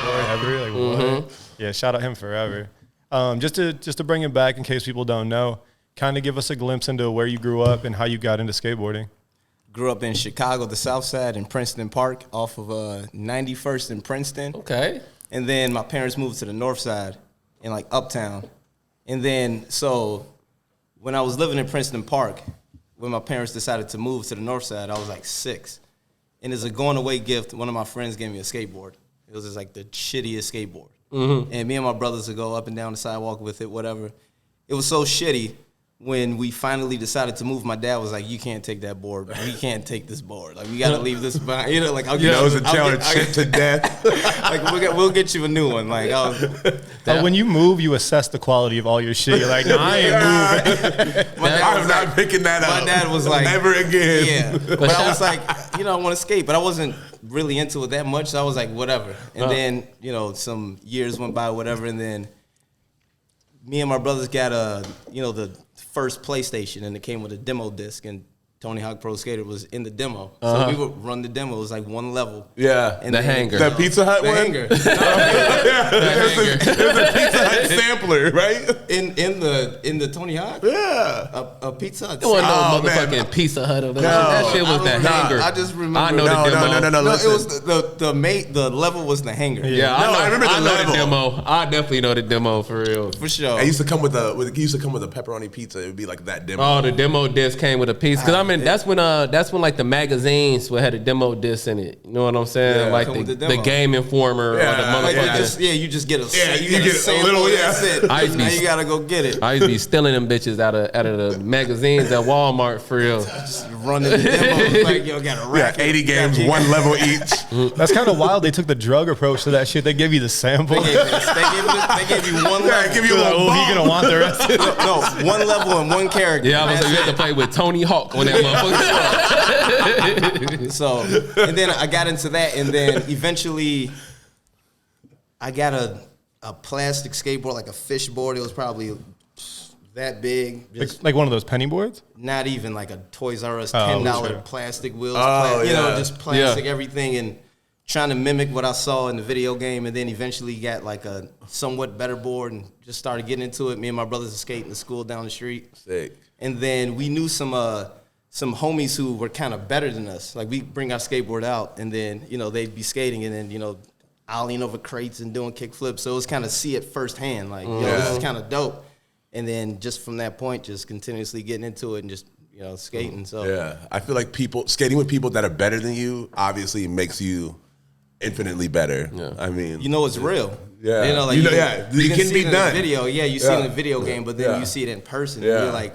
skateboard ever. Like what? Yeah, shout out him forever. Just to bring it back in case people don't know, kind of give us a glimpse into where you grew up and how you got into skateboarding. Grew up in Chicago, the South Side, in Princeton Park, off of 91st in Princeton. Okay. And then my parents moved to the North Side in like Uptown. And then so when I was living in Princeton Park, when my parents decided to move to the North Side, I was like 6. And as a going away gift, one of my friends gave me a skateboard. It was just like the shittiest skateboard. And me and my brothers would go up and down the sidewalk with it, whatever. It was so shitty. When we finally decided to move, my dad was like, "You can't take that board. We can't take this board. Like, we got to leave this behind." You know, like, I'll get it was a challenge to death. Like, we'll get you a new one. Like, but when you move, you assess the quality of all your shit. You're like, "No, I ain't moving." I'm not picking that up. My dad was like, "Never again." Yeah, but I was like, I want to skate, but I wasn't really into it that much. So I was like, whatever. And then, some years went by, whatever, and then me and my brothers got the first PlayStation, and it came with a demo disc, and Tony Hawk Pro Skater was in the demo. So we would run the demo. It was like one level. Yeah. And the hanger. That Pizza Hut the one? Hanger. There's a Pizza Hut sampler, right? In the Tony Hawk? Yeah. A Pizza Hut. It wasn't no motherfucking man. Pizza Hut over there. No. That shit was the hanger. I just remember. I know the demo. No, No, listen. it was the level was the hanger. Yeah, I remember the level. demo. I definitely know the demo for real. For sure. It used to come with a pepperoni pizza. It would be like that demo. Oh, the demo disc came with a piece. Because that's when like the magazines would have a demo disc in it. You know what I'm saying? Yeah, like come with the the Game Informer or the Like motherfucker. you just get a you get a sample, little, that's it. I used to Now be- you gotta go get it. I used to be stealing them bitches out of the magazines at Walmart for real. Just running the demo. Like, yo, got a rack. 80 games, one level each. That's kind of wild. They took the drug approach to that shit. They give you the sample. They gave you one level. Give you Like, one he gonna want the rest of it. No, one level and one character. Yeah, I was like, you had to play with Tony Hawk on that motherfucker. So, and then I got into that, and then eventually I got a plastic skateboard, like a fish board. It was probably that big. Like one of those penny boards? Not even like a Toys R Us Oh, $10 sure. plastic wheels. yeah. Just plastic everything, and trying to mimic what I saw in the video game, and then eventually got like a somewhat better board and just started getting into it. Me and my brothers were skating to school down the street. Sick. And then we knew some homies who were kind of better than us. Like, we bring our skateboard out, and then, they'd be skating, and then, ollieing over crates and doing kick flips. So it was kind of see it firsthand. Like, this is kind of dope. And then just from that point, just continuously getting into it and just, skating. So Yeah. I feel like skating with people that are better than you obviously makes you infinitely better. Yeah. I mean, it's real. Yeah. Like, you can can see be it in done. the video. Yeah, you see it in the video game, but then you see it in person. Yeah. And you're like,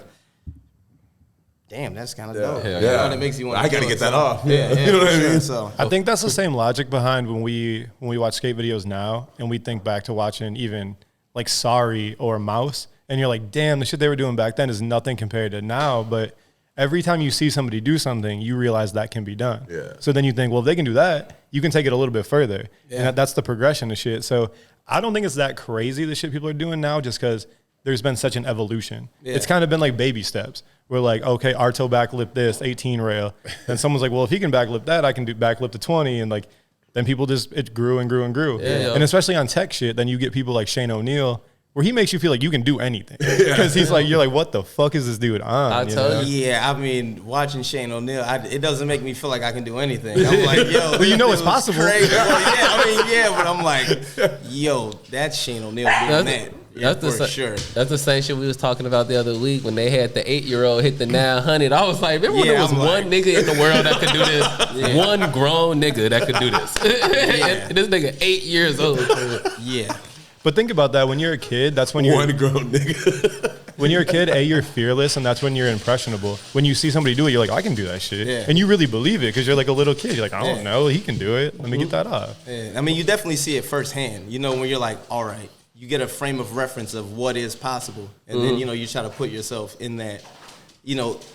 damn, that's kind of dope. Yeah. And it makes you want to I got to get that off. Yeah, You know what I sure. mean? So I think that's the same logic behind when we watch skate videos now and we think back to watching even like Sorry or Mouse, and you're like, damn, the shit they were doing back then is nothing compared to now. But every time you see somebody do something, you realize that can be done. Yeah. So then you think, well, if they can do that, you can take it a little bit further. Yeah. And that's the progression of shit. So I don't think it's that crazy, the shit people are doing now, just because there's been such an evolution. Yeah. It's kind of been like baby steps. We're like, okay, Arto backlip this, 18 rail. And someone's like, well, if he can backlip that, I can do backlip to 20. And like, then people it grew and grew and grew. Yeah. And especially on tech shit, then you get people like Shane O'Neill, where he makes you feel like you can do anything. Because he's like, you're like, what the fuck is this dude on? I tell you. Yeah, I mean, watching Shane O'Neill, it doesn't make me feel like I can do anything. I'm like, yo, well, it's possible. Crazy. Well, but I'm like, yo, that's Shane O'Neill doing that. Yeah, for sure. That's the same shit we was talking about the other week when they had the 8-year-old hit the 900. I was like, remember when there was one nigga in the world that could do this? One grown nigga that could do this. And this nigga 8 years old. Yeah. But think about that. When you're a kid, that's when you're one grown nigga. When you're a kid, you're fearless, and that's when you're impressionable. When you see somebody do it, you're like, I can do that shit. Yeah. And you really believe it because you're like a little kid. You're like, I don't know. He can do it. Let me get that off. Yeah. I mean, you definitely see it firsthand. When you're like, all right, you get a frame of reference of what is possible. And then, you try to put yourself in that,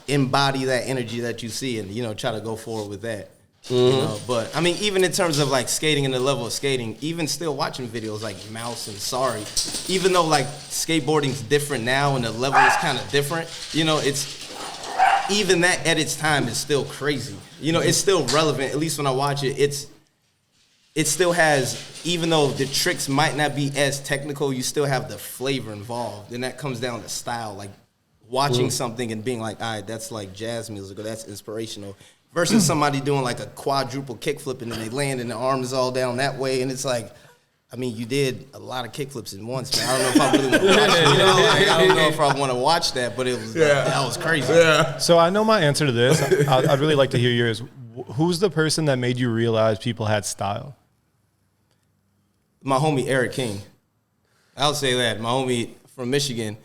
embody that energy that you see and, try to go forward with that. But I mean, even in terms of like skating and the level of skating, even still watching videos like Mouse and Sorry, even though like skateboarding's different now and the level is kind of different, it's even that at its time is still crazy. It's still relevant. At least when I watch it, it still has, even though the tricks might not be as technical, you still have the flavor involved. And that comes down to style, like watching something and being like, all right, that's like jazz music or that's inspirational. Versus somebody doing like a quadruple kickflip and then they land and the arm is all down that way. And it's like, I mean, you did a lot of kickflips in once, man. I don't know if I really want to watch it. You know, like, I don't know if I want to watch that, but it was that was crazy. Yeah. So I know my answer to this. I'd really like to hear yours. Who's the person that made you realize people had style? My homie Eric King. I'll say that. My homie from Michigan.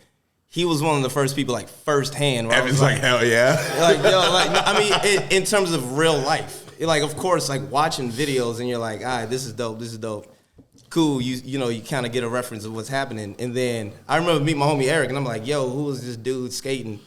He was one of the first people, like firsthand. Evan's like, hell yeah. Like, yo, like, I mean, in terms of real life, like, of course, like watching videos and you're like, all right, this is dope, this is dope. Cool, you know, you kind of get a reference of what's happening. And then I remember meeting my homie Eric, and I'm like, yo, who is this dude skating?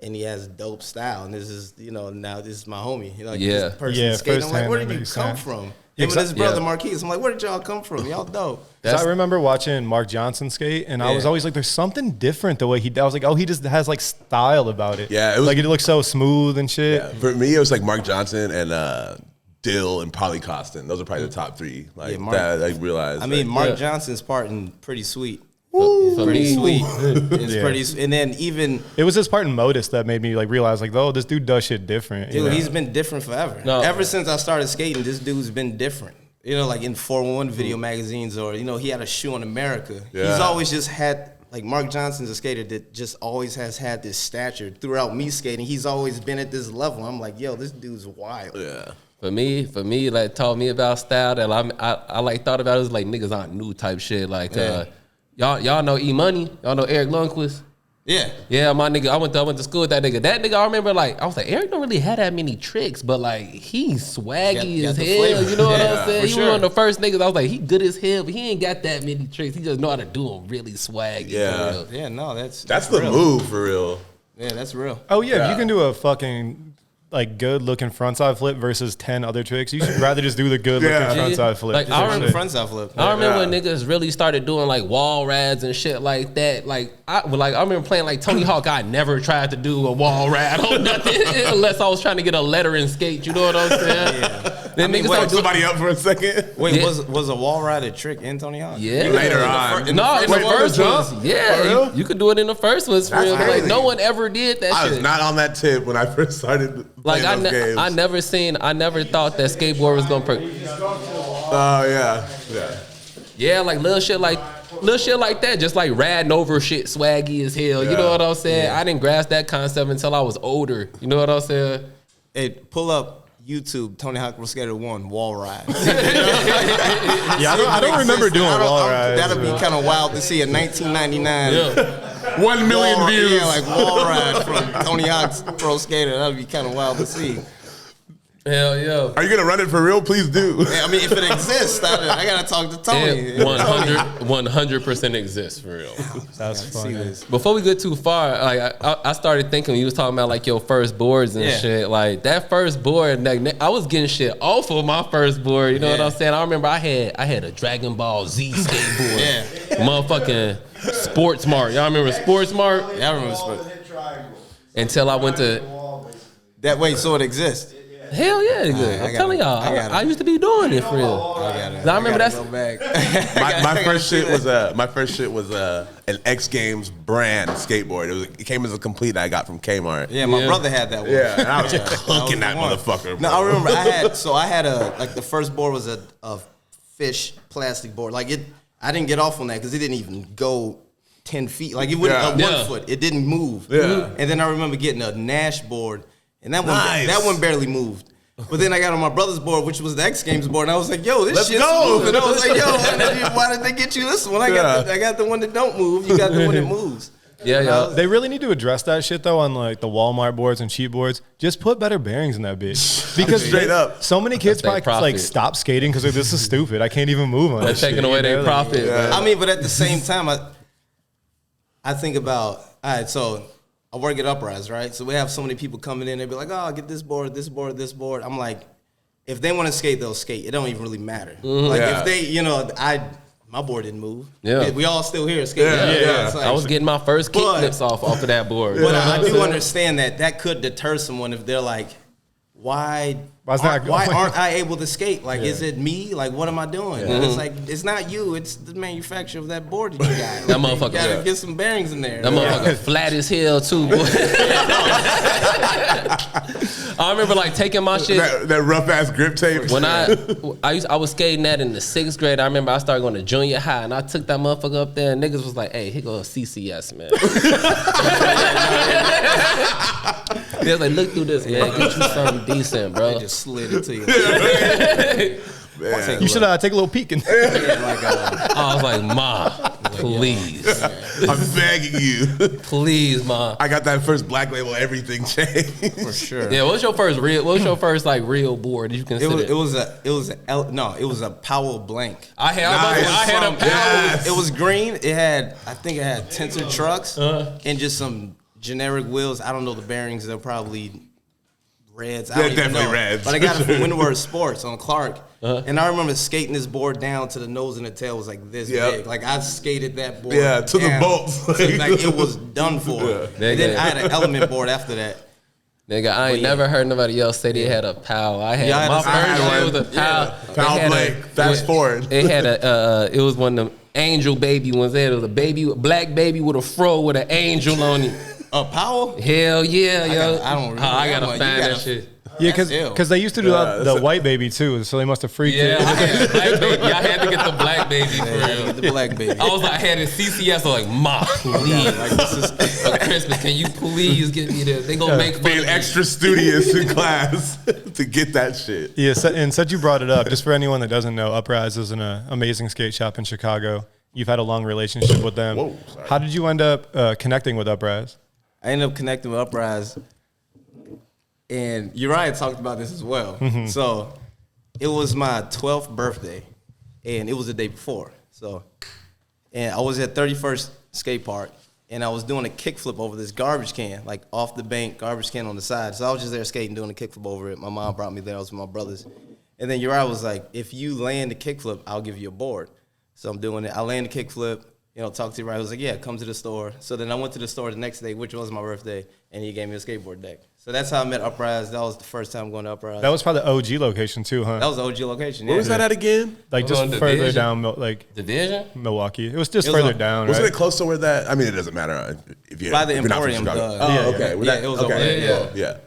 And he has dope style. And this is, you know, now this is my homie. You know, like, this person skating. I'm like, where did you come from? Him and his brother Marquise. I'm like, where did y'all come from? Y'all dope. So I remember watching Mark Johnson skate, and I was always like, there's something different the way I was like, oh, he just has like style about it. Yeah. Like it looks so smooth and shit. Yeah. For me, it was like Mark Johnson and Dill and Polly Costin. Those are probably the top three. Like that, I realized. I mean, Mark Johnson's part in Pretty Sweet. For pretty me, sweet. It's pretty, and then even it was his part in Modus that made me like realize like, oh, this dude does shit different. Dude, he's been different forever. Ever since I started skating, this dude's been different. You know, like in 411 video magazines, or you know, he had a shoe on America. Yeah. He's always just had like Mark Johnson's a skater that just always has had this stature throughout me skating. He's always been at this level. I'm like, yo, this dude's wild. Yeah. For me, like taught me about style that I like thought about it was like niggas aren't new type shit. Like y'all know E Money, y'all know Eric Lundquist. Yeah, my nigga. I went to school with that nigga. That nigga, I remember like I was like, Eric don't really have that many tricks, but like he's swaggy as hell. Flavor. You know what I'm saying? He was one of the first niggas. I was like, he good as hell, but he ain't got that many tricks. He just know how to do them really swaggy. Yeah, no, that's the real. move for real. Yeah, that's real. Oh yeah, if you can do a fucking like good looking frontside flip versus 10 other tricks, you should rather just do the good looking frontside flip. Like I remember frontside flip. I remember when niggas really started doing like wall rads and shit like that. Like I remember playing like Tony Hawk. I never tried to do a wall rad or nothing unless I was trying to get a lettering skate. You know what I'm saying? Then niggas wait, somebody up for a second. Wait, was a wall rad a trick in Tony Hawk? Yeah. Later on. In the first ones. Yeah, you could do it in the first ones for real. Like no one ever did that shit. I was not on that tip when I first started playing those games. I never thought that skateboard was gonna. Oh yeah, like little shit like that, just like radding over shit, swaggy as hell. You know what I'm saying? I didn't grasp that concept until I was older. You know what I'm saying? Hey, pull up YouTube, Tony Hawk Pro Skater 1, wall ride. I don't remember doing wall rides. That'd be kind of wild to see in 1999. 1 million views. Yeah, like wall ride from Tony Hawk's Pro Skater. That'd be kind of wild to see. Hell yeah. Are you gonna run it for real? Please do. I mean, if it exists, I gotta talk to Tony. 100% exists for real. That's funny. Before we get too far, like I started thinking when you was talking about like your first boards and shit. Like that first board, like, I was getting shit off of my first board. You know what I'm saying? I remember I had a Dragon Ball Z skateboard. Motherfucking Sports Mart. Y'all remember Sports Mart? Yeah, I remember Sports. Until I went to that way, so it exists. Hell yeah, it good. I'm telling y'all, I used to be doing it for real. I remember that's my first shit was an X Games brand skateboard. It came as a complete that I got from Kmart. Yeah, my brother had that one. Yeah, and I was cooking that motherfucker. No, I remember I had the first board was a fish plastic board. Like I didn't get off on that because it didn't even go 10 feet. Like it wouldn't 1 foot. It didn't move. Yeah. And then I remember getting a Nash board. And that one barely moved. But then I got on my brother's board, which was the X Games board, and I was like, yo, this shit's moving. I was like, yo, why did they get you this one? I got the one that don't move. You got the one that moves. Yeah. They really need to address that shit though on like the Walmart boards and cheap boards. Just put better bearings in that bitch. Because straight up, so many kids probably like stop skating because like, this is stupid. I can't even move on. They're taking away their profit. Yeah. I mean, but at the same time, I think about, all right, so I work at Uprise, right? So we have so many people coming in. They be like, oh, I'll get this board, this board, this board. I'm like, if they want to skate, they'll skate. It don't even really matter. Mm-hmm. Like if they, my board didn't move. Yeah. We all still here skating. Yeah. Like, I was getting my first kick flips off of that board. But I do understand that could deter someone if they're like, why why aren't I able to skate? Like, is it me? Like, what am I doing? And it's like, it's not you. It's the manufacturer of that board that you got. That motherfucker. You gotta get some bearings in there. That motherfucker flat as hell too, boy. I remember like taking my shit. That rough ass grip tape. When I was skating that in the 6th grade. I remember I started going to junior high, and I took that motherfucker up there, and niggas was like, "Hey, here goes CCS, man." They was like, "Look through this, man. Get you something decent, bro." They just slid it to you. Man. You should take a little peek. And I was like, "Ma, please, I'm begging you. please, Ma." I got that first Black Label everything chain. For sure. Yeah, what was your first like real board? Did you consider? It was a Powell blank. I had a Powell. Yes. It was green. I think it had tinted trucks and just some generic wheels. I don't know the bearings. They're probably reds. I don't even definitely know. reds. But I got it from Windward Sports on Clark. And I remember skating this board down to the nose and the tail was like this big. Like I skated that board to the down bolts. like it was done for. And then I had an element board after that. Nigga, I ain't never heard nobody else say they had a PAL. I had my first shit was a PAL. Powell Blake. Fast forward. It had it was one of them angel baby ones. It was a black baby with a fro with an angel on it. Powell? Hell yeah, yo. I don't remember. I gotta find that shit. Yeah, because they used to do the white baby too, so they must have freaked it. I had black baby. I had to get the black baby for real. The black baby. I was like, I had a CCS. I was like, Ma, please. Like, this is for Christmas. Can you please get me this? They gonna make fun Being of me. extra studious in class to get that shit. Yeah, and since you brought it up, just for anyone that doesn't know, Uprise is an amazing skate shop in Chicago. You've had a long relationship with them. Whoa, sorry. How did you end up connecting with Uprise? I ended up connecting with Uprise, and Uriah talked about this as well. So it was my 12th birthday, and it was the day before. And I was at 31st Skate Park, and I was doing a kickflip over this garbage can, like off the bank, garbage can on the side. So I was just there skating, doing a kickflip over it. My mom brought me there. I was with my brothers. And then Uriah was like, if you land the kickflip, I'll give you a board. So I'm doing it. I land the kickflip. Talk to Uriah. He was like, yeah, come to the store. So then I went to the store the next day, which was my birthday, and he gave me a skateboard deck. So that's how I met Uprise. That was the first time going to Uprise. That was probably the OG location too, huh? That was the OG location. Where was that at again? Like just further Division? down, like Division? Milwaukee. It was just further down, Wasn't right? it close to where that? I mean, it doesn't matter if you're By the if you're not from Emporium, Chicago. yeah. Oh, okay. It was over there. Yeah.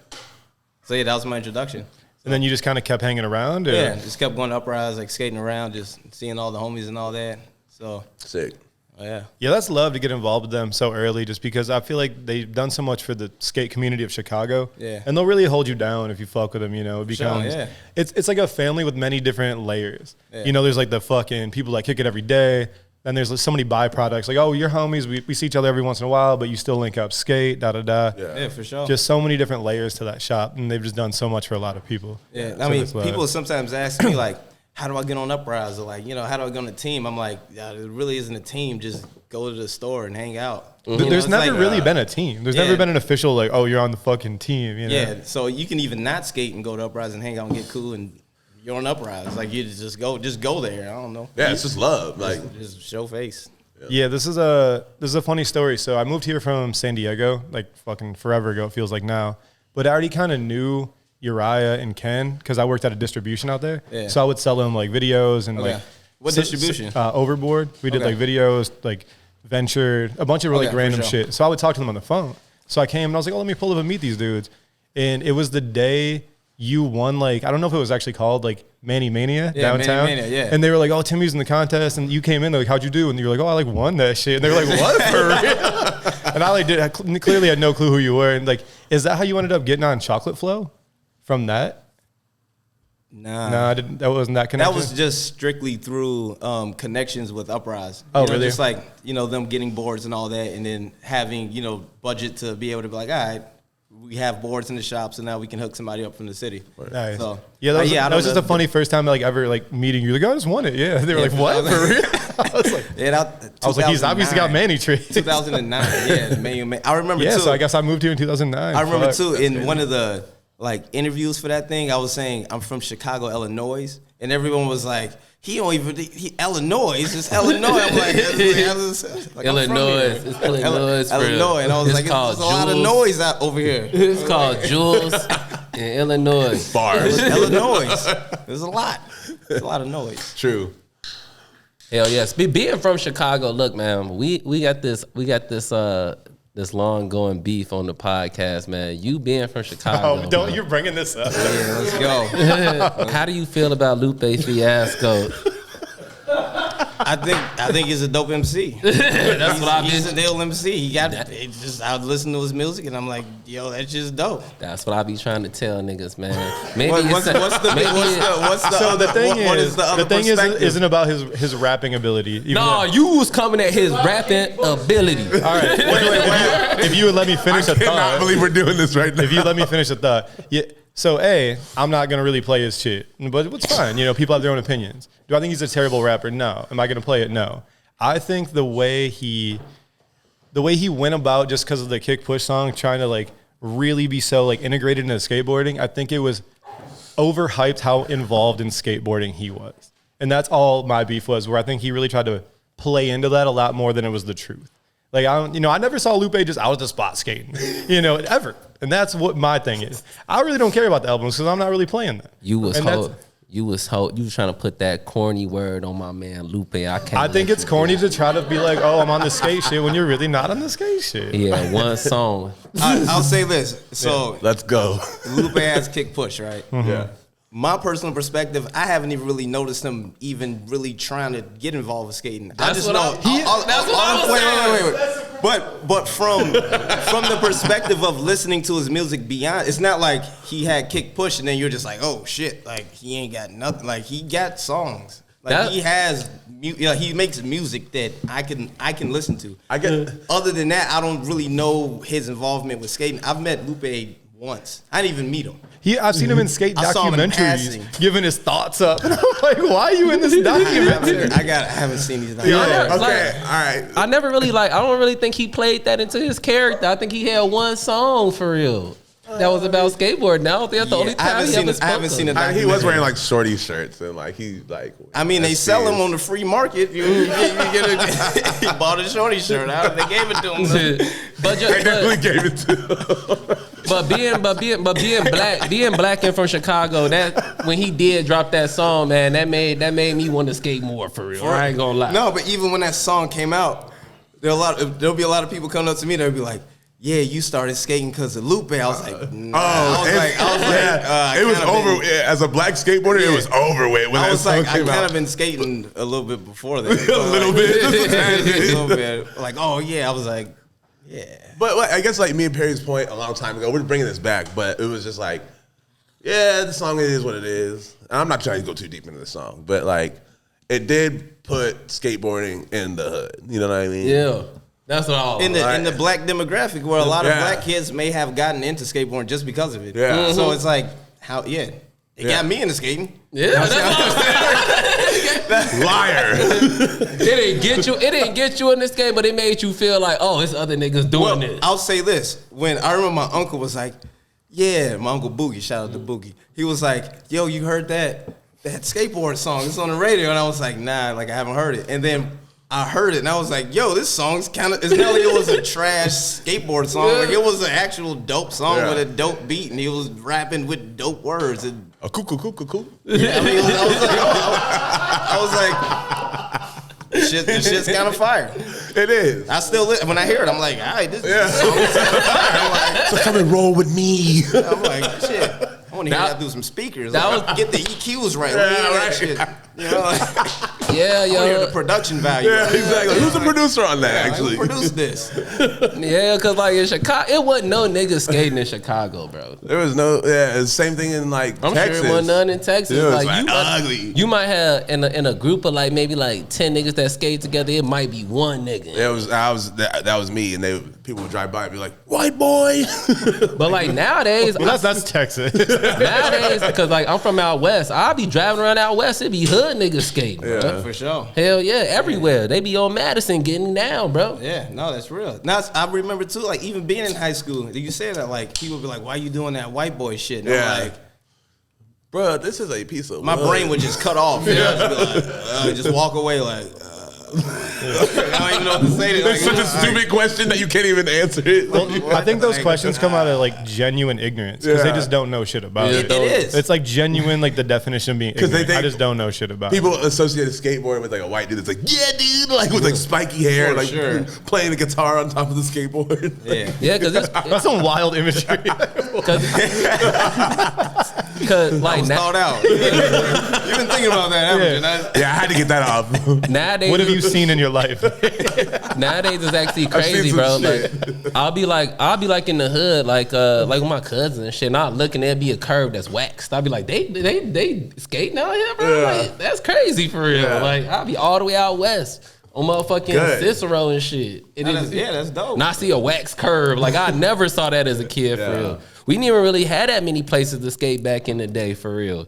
So yeah, that was my introduction. And then you just kind of kept hanging around? Or? Yeah, just kept going to Uprise, like skating around, just seeing all the homies and all that. So Sick. yeah. Yeah, that's love to get involved with them so early just because I feel like they've done so much for the skate community of Chicago. Yeah. And they'll really hold you down if you fuck with them, It becomes, it's like a family with many different layers. Yeah. There's like the fucking people that kick it every day. Then there's so many byproducts. Like, oh, you're homies. We see each other every once in a while, but you still link up, skate, da-da-da. Yeah, for sure. Just so many different layers to that shop. And they've just done so much for a lot of people. Yeah, So I mean, that's why- people sometimes ask me, like, how do I get on Uprise? Or, like, how do I get on the team? I'm like, yeah, it really isn't a team. Just go to the store and hang out. There's never really been a team. There's never yeah. been an official, like, oh, you're on the fucking team, Yeah, so you can even not skate and go to Uprise and hang out and get cool, and you're on Uprise. Like, you just go there. I don't know. Yeah, it's just love. Like, just show face. Yeah, this is a funny story. So I moved here from San Diego, like fucking forever ago, it feels like now. But I already kind of knew Uriah and Ken because I worked at a distribution out there. Yeah. So I would sell them like videos and like What distribution? Overboard. We did like videos, like ventured, a bunch of really random shit. So I would talk to them on the phone. So I came and I was like, oh, let me pull up and meet these dudes. And it was the day you won, like, I don't know if it was actually called like Manny Mania downtown. Manny Mania, yeah. And they were like, oh, Timmy's in the contest. And you came in, they're like, how'd you do? And you were like, oh, I like won that shit. And they were like, what? For real? And I clearly had no clue who you were. And like, is that how you ended up getting on Chocolate Flow from that? Nah. No, that wasn't that connection. That was just strictly through connections with Uprise. Really? Just like, them getting boards and all that, and then having, budget to be able to be like, all right, we have boards in the shop, so now we can hook somebody up from the city. Nice. So, that was just a funny first time like ever like meeting you. Like, I just won it. Yeah. They were like, what? For real? I was like, I was like, he's obviously got Manny trees. 2009. Yeah, I remember too. Yeah, so I guess I moved here in 2009. I remember too in one of the interviews for that thing, I was saying I'm from Chicago, Illinois, and everyone was like, Illinois, it's Illinois. I'm like, Illinois, it's Illinois, Illinois, and I was like, there's a lot of noise out over here. It's called Jules. In Illinois. Bars. Illinois. There's a lot. There's a lot of noise. True. Hell yes. Being from Chicago, look, man, we got this long going beef on the podcast, man. You being from Chicago. Oh, don't, you're bringing this up. Yeah, let's go. How do you feel about Lupe Fiasco? I think he's a dope MC. He's an ill MC. I listen to his music and I'm like, yo, that's just dope. That's what I be trying to tell niggas, man. Maybe So the thing isn't about his rapping ability. No, you was coming at his rapping ability. All right, wait. If you would let me finish a thought. I cannot believe we're doing this right now. If you let me finish a thought. Yeah. So, I'm not going to really play his shit, but it's fine. You know, people have their own opinions. Do I think he's a terrible rapper? No. Am I going to play it? No. I think the way he went about, just because of the Kick Push song, trying to like really be so like integrated into skateboarding, I think it was overhyped how involved in skateboarding he was. And that's all my beef was, where I think he really tried to play into that a lot more than it was the truth. Like, I never saw Lupe just out at the spot skating, ever. And that's what my thing is. I really don't care about the albums because I'm not really playing them. You was trying to put that corny word on my man Lupe. I think it's corny to try to be like, oh, I'm on the skate shit when you're really not on the skate shit. Yeah, one song. I'll say this. So let's go. Lupe has Kick Push, right? Mm-hmm. Yeah. My personal perspective, I haven't even really noticed him even really trying to get involved with skating. I just know. Wait. But from the perspective of listening to his music beyond, it's not like he had Kick Push and then you're just like, oh shit, like he ain't got nothing. Like he got songs. Like he makes music that I can listen to. Other than that, I don't really know his involvement with skating. I've met Lupe once. I didn't even meet him. I've seen him in skate documentaries giving his thoughts up. And I'm like, why are you in this documentary? I haven't seen these documentaries. Yeah, all right. I don't really think he played that into his character. I think he had one song for real that was about skateboarding. Now I don't think that's the only time I haven't seen it. He was wearing like shorty shirts and like they sell them on the free market. He bought a shorty shirt out. They gave it to him. They definitely gave it to him. But being black and from Chicago, that when he did drop that song, man, that made me want to skate more for real. I ain't gonna lie. No, but even when that song came out, there'll be a lot of people coming up to me. They'll be like, yeah, you started skating because of Lupe. I was like, nah. It was over. As a black skateboarder, it was over with when that song came out. I kind of been skating a little bit before that. A little bit. Like, oh yeah. I was like, yeah. But I guess like me and Perry's point a long time ago, we're bringing this back, but it was just like, yeah, the song is what it is. And I'm not trying to go too deep into the song, but like, it did put skateboarding in the hood. You know what I mean? Yeah. That's all. In the black demographic, where a lot of black kids may have gotten into skateboarding just because of it. Yeah. So it's like, it got me into skating. Yeah, that's what I'm saying. Liar. It didn't get you in this game, but it made you feel like, oh, it's other niggas doing this. I'll say this. When I remember my uncle was like, yeah, my uncle Boogie, shout out to Boogie. He was like, yo, you heard that skateboard song? It's on the radio. And I was like, nah, like I haven't heard it. And then I heard it and I was like, yo, this song's it's not like it was a trash skateboard song. Like it was an actual dope song with a dope beat and he was rapping with dope words. And cool. Yeah, I mean, I was like, this shit's kind of fire. It is. I still, when I hear it, I'm like, all right, this song is kind of fire. I'm like, so come and roll with me. I'm like, shit. I want to hear that through some speakers. Get the EQs right. That shit. You know, yeah, yo. I want to hear the production value. Yeah, exactly. Who's the producer on that, actually? Who produced this? Yeah, because like in Chicago, it wasn't no niggas skating in Chicago, bro. There was no, it's the same thing in like I'm Texas. sure it wasn't none in Texas. It was like ugly. You might have in a group of like maybe like 10 niggas that skate together, it might be one nigga. That was me, and people would drive by and be like, white boy. But like nowadays, that's Texas. Nowadays, because like I'm from out west, I'll be driving around out west, it be hood niggas skating, bro. For sure. Hell yeah, everywhere. They be on Madison getting down, bro. Yeah, no, that's real. Now I remember too, like even being in high school, you say that like people be like, why you doing that white boy shit? And I'm like, bro, this is a piece of my brain would just cut off. Just walk away like. I don't even know what to say. It's such a stupid question that you can't even answer it. Well, I think those questions come out of like genuine ignorance because they just don't know shit about it. It is. It's like genuine, like the definition of being ignorant. think I just don't know shit about People it. associate a skateboard with like a white dude that's like, yeah, dude, like with like spiky hair, For like sure. playing a guitar on top of the skateboard. Yeah, because That's some wild imagery. because like Thought out. You've been thinking about that, haven't you? Yeah, I had to get that off. nowadays, What have you seen in your life? nowadays it's actually seen crazy, some bro. shit. Like I'll be like in the hood, like with my cousins and shit. And I'll look and there'll be a curve that's waxed. I'll be like, they skating out here, bro. Yeah. Like, that's crazy for real. Yeah. Like I'll be all the way out west on motherfucking Good. Cicero and shit. That's dope. And I see a wax curve. Like I never saw that as a kid for real. We didn't even really have that many places to skate back in the day for real.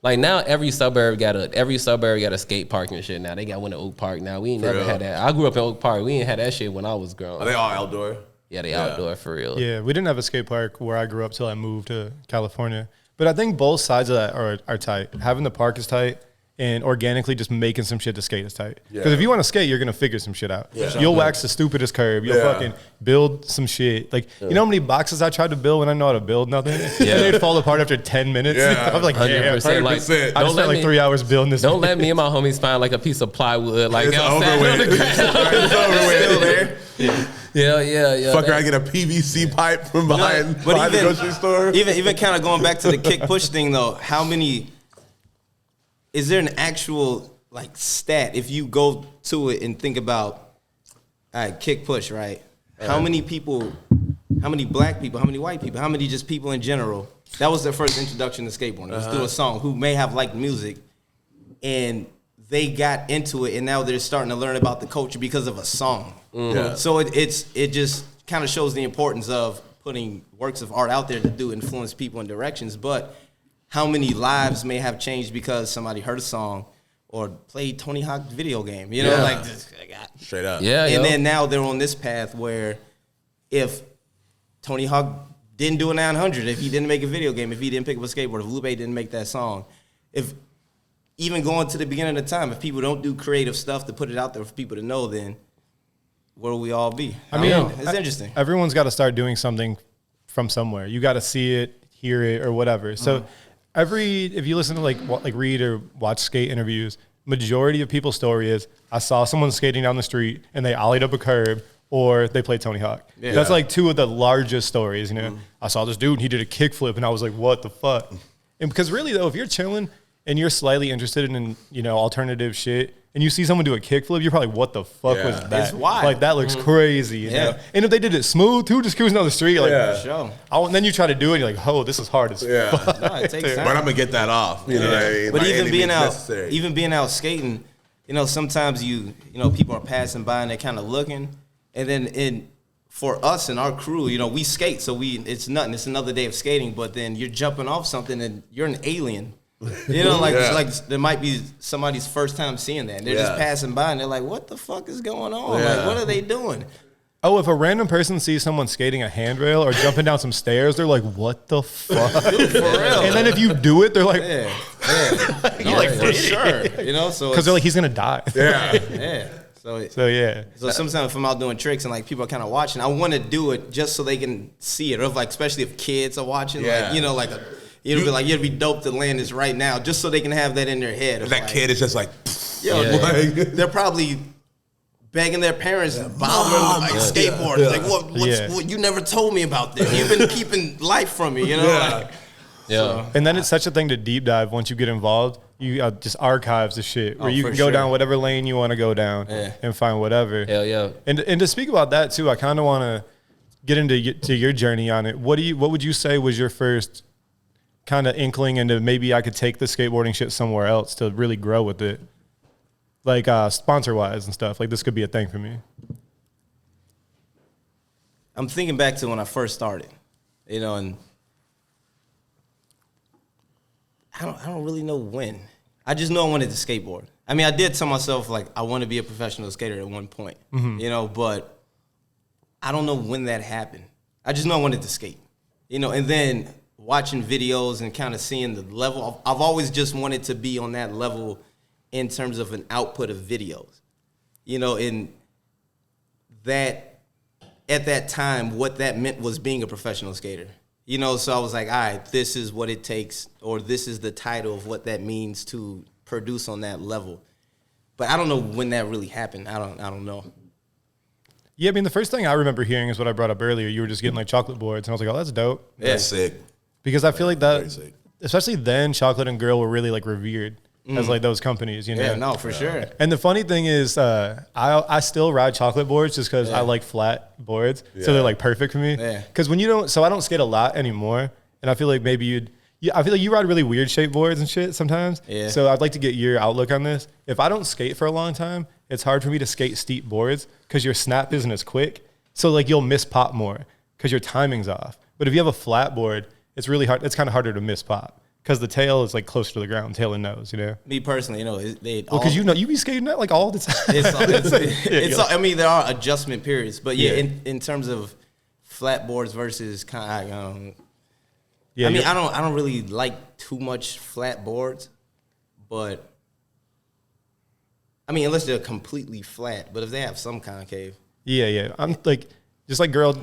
Like now every suburb got a skate park and shit now. They got one at Oak Park now. We ain't never real? had that. I grew up in Oak Park. We ain't had that shit when I was growing Are up. they all outdoor? Yeah, they outdoor for real. Yeah, we didn't have a skate park where I grew up till I moved to California. But I think both sides of that are tight. Having the park is tight, and organically just making some shit to skate is tight. Because Yeah. if you want to skate, you're gonna figure some shit out. Yeah. You'll wax the stupidest curve. You'll Yeah. fucking build some shit. Like you know how many boxes I tried to build when I know how to build nothing, Yeah. and they'd fall apart after 10 minutes. Yeah. I'm like, damn, 100%. Like, 100%. I just spent like 3 hours building this. Don't let me and my homies find like a piece of plywood like It's outside over on the with. ground. It's over with. Yeah. Fucker, I get a PVC pipe from behind the grocery store. Even kind of going back to the kick push thing though, how many? Is there an actual like stat if you go to it and think about, all right, kick push, right? How many people? How many black people? How many white people? How many just people in general? That was their first introduction to skateboarding. It was through a song. Who may have liked music, and they got into it, and now they're starting to learn about the culture because of a song. Yeah. So it just kind of shows the importance of putting works of art out there that do influence people in directions. But how many lives may have changed because somebody heard a song or played Tony Hawk's video game? You know, Yeah. like Straight up. Yeah, and yo. then now they're on this path where if Tony Hawk didn't do a 900, if he didn't make a video game, if he didn't pick up a skateboard, if Lupe didn't make that song, if even going to the beginning of the time, if people don't do creative stuff to put it out there for people to know, then where will we all be? I mean, don't know. It's interesting. Everyone's got to start doing something from somewhere. You got to see it, hear it, or whatever. So if you listen to like read or watch skate interviews, majority of people's story is I saw someone skating down the street and they ollied up a curb or they played Tony Hawk. Yeah. That's like two of the largest stories. You know, I saw this dude and he did a kickflip and I was like, what the fuck? And because really though, if you're chilling and you're slightly interested in alternative shit, and you see someone do a kickflip, you're probably, what the fuck Yeah. was that? It's wild. Like, that looks crazy. You know? And if they did it smooth, too, just cruising down the street, like, Yeah. Sure. and then you try to do it, and you're like, oh, this is hard as Yeah. fuck. No, it takes time. But I'm gonna get that off. You know what I mean? But By even any being means out, necessary. even being out skating, sometimes people are passing by and they're kind of looking, and then for us and our crew, we skate, so it's nothing. It's another day of skating, but then you're jumping off something and you're an alien. Like there might be somebody's first time seeing that. And they're just passing by and they're like, "What the fuck is going on? Yeah. Like, what are they doing?" Oh, if a random person sees someone skating a handrail or jumping down some stairs, they're like, what the fuck? For real. And then if you do it, they're like, You're like, for sure. So because they're like, he's going to die. Yeah. So, yeah. So sometimes if I'm out doing tricks and like people are kind of watching, I want to do it just so they can see it. Or especially if kids are watching, it'd be dope to land this right now, just so they can have that in their head. That kid is just like, They're probably begging their parents to borrow them like skateboards. Like, what? You never told me about this. You've been keeping life from me, And then it's such a thing to deep dive once you get involved. You just archives the shit where you for can go sure. down whatever lane you want to go down and find whatever. Hell yeah. And to speak about that too, I kind of want to get into your journey on it. What would you say was your first kind of inkling into maybe I could take the skateboarding shit somewhere else to really grow with it? Like sponsor wise and stuff. Like this could be a thing for me. I'm thinking back to when I first started, and I don't really know when. I just know I wanted to skateboard. I mean, I did tell myself like I want to be a professional skater at one point, but I don't know when that happened. I just know I wanted to skate, and then watching videos and kind of seeing the level. I've always just wanted to be on that level in terms of an output of videos, you know, in that at that time, what that meant was being a professional skater. You know, so I was like, all right, this is what it takes, or this is the title of what that means to produce on that level. But I don't know when that really happened. I don't know. Yeah, I mean, the first thing I remember hearing is what I brought up earlier. You were just getting like chocolate boards, and I was like, oh, that's dope. Yeah. That's sick. Because I feel like that, especially then, Chocolate and Girl were really like revered as like those companies, you know? Yeah, no, for sure. And the funny thing is, I still ride chocolate boards just because I like flat boards, so they're like perfect for me. Yeah. Because when you don't, so I don't skate a lot anymore, and I feel like maybe I feel like you ride really weird shaped boards and shit sometimes. Yeah. So I'd like to get your outlook on this. If I don't skate for a long time, it's hard for me to skate steep boards because your snap isn't as quick. So like you'll miss pop more because your timing's off. But if you have a flat board, it's really hard. It's kind of harder to miss pop because the tail is like closer to the ground, tail and nose, you know? Me personally, you know, Because you know, you be skating that like all the time. I mean, there are adjustment periods, but in terms of flat boards versus kind of, I mean, I don't really like too much flat boards, but I mean, unless they're completely flat, but if they have some concave. Yeah. I'm like, just like girl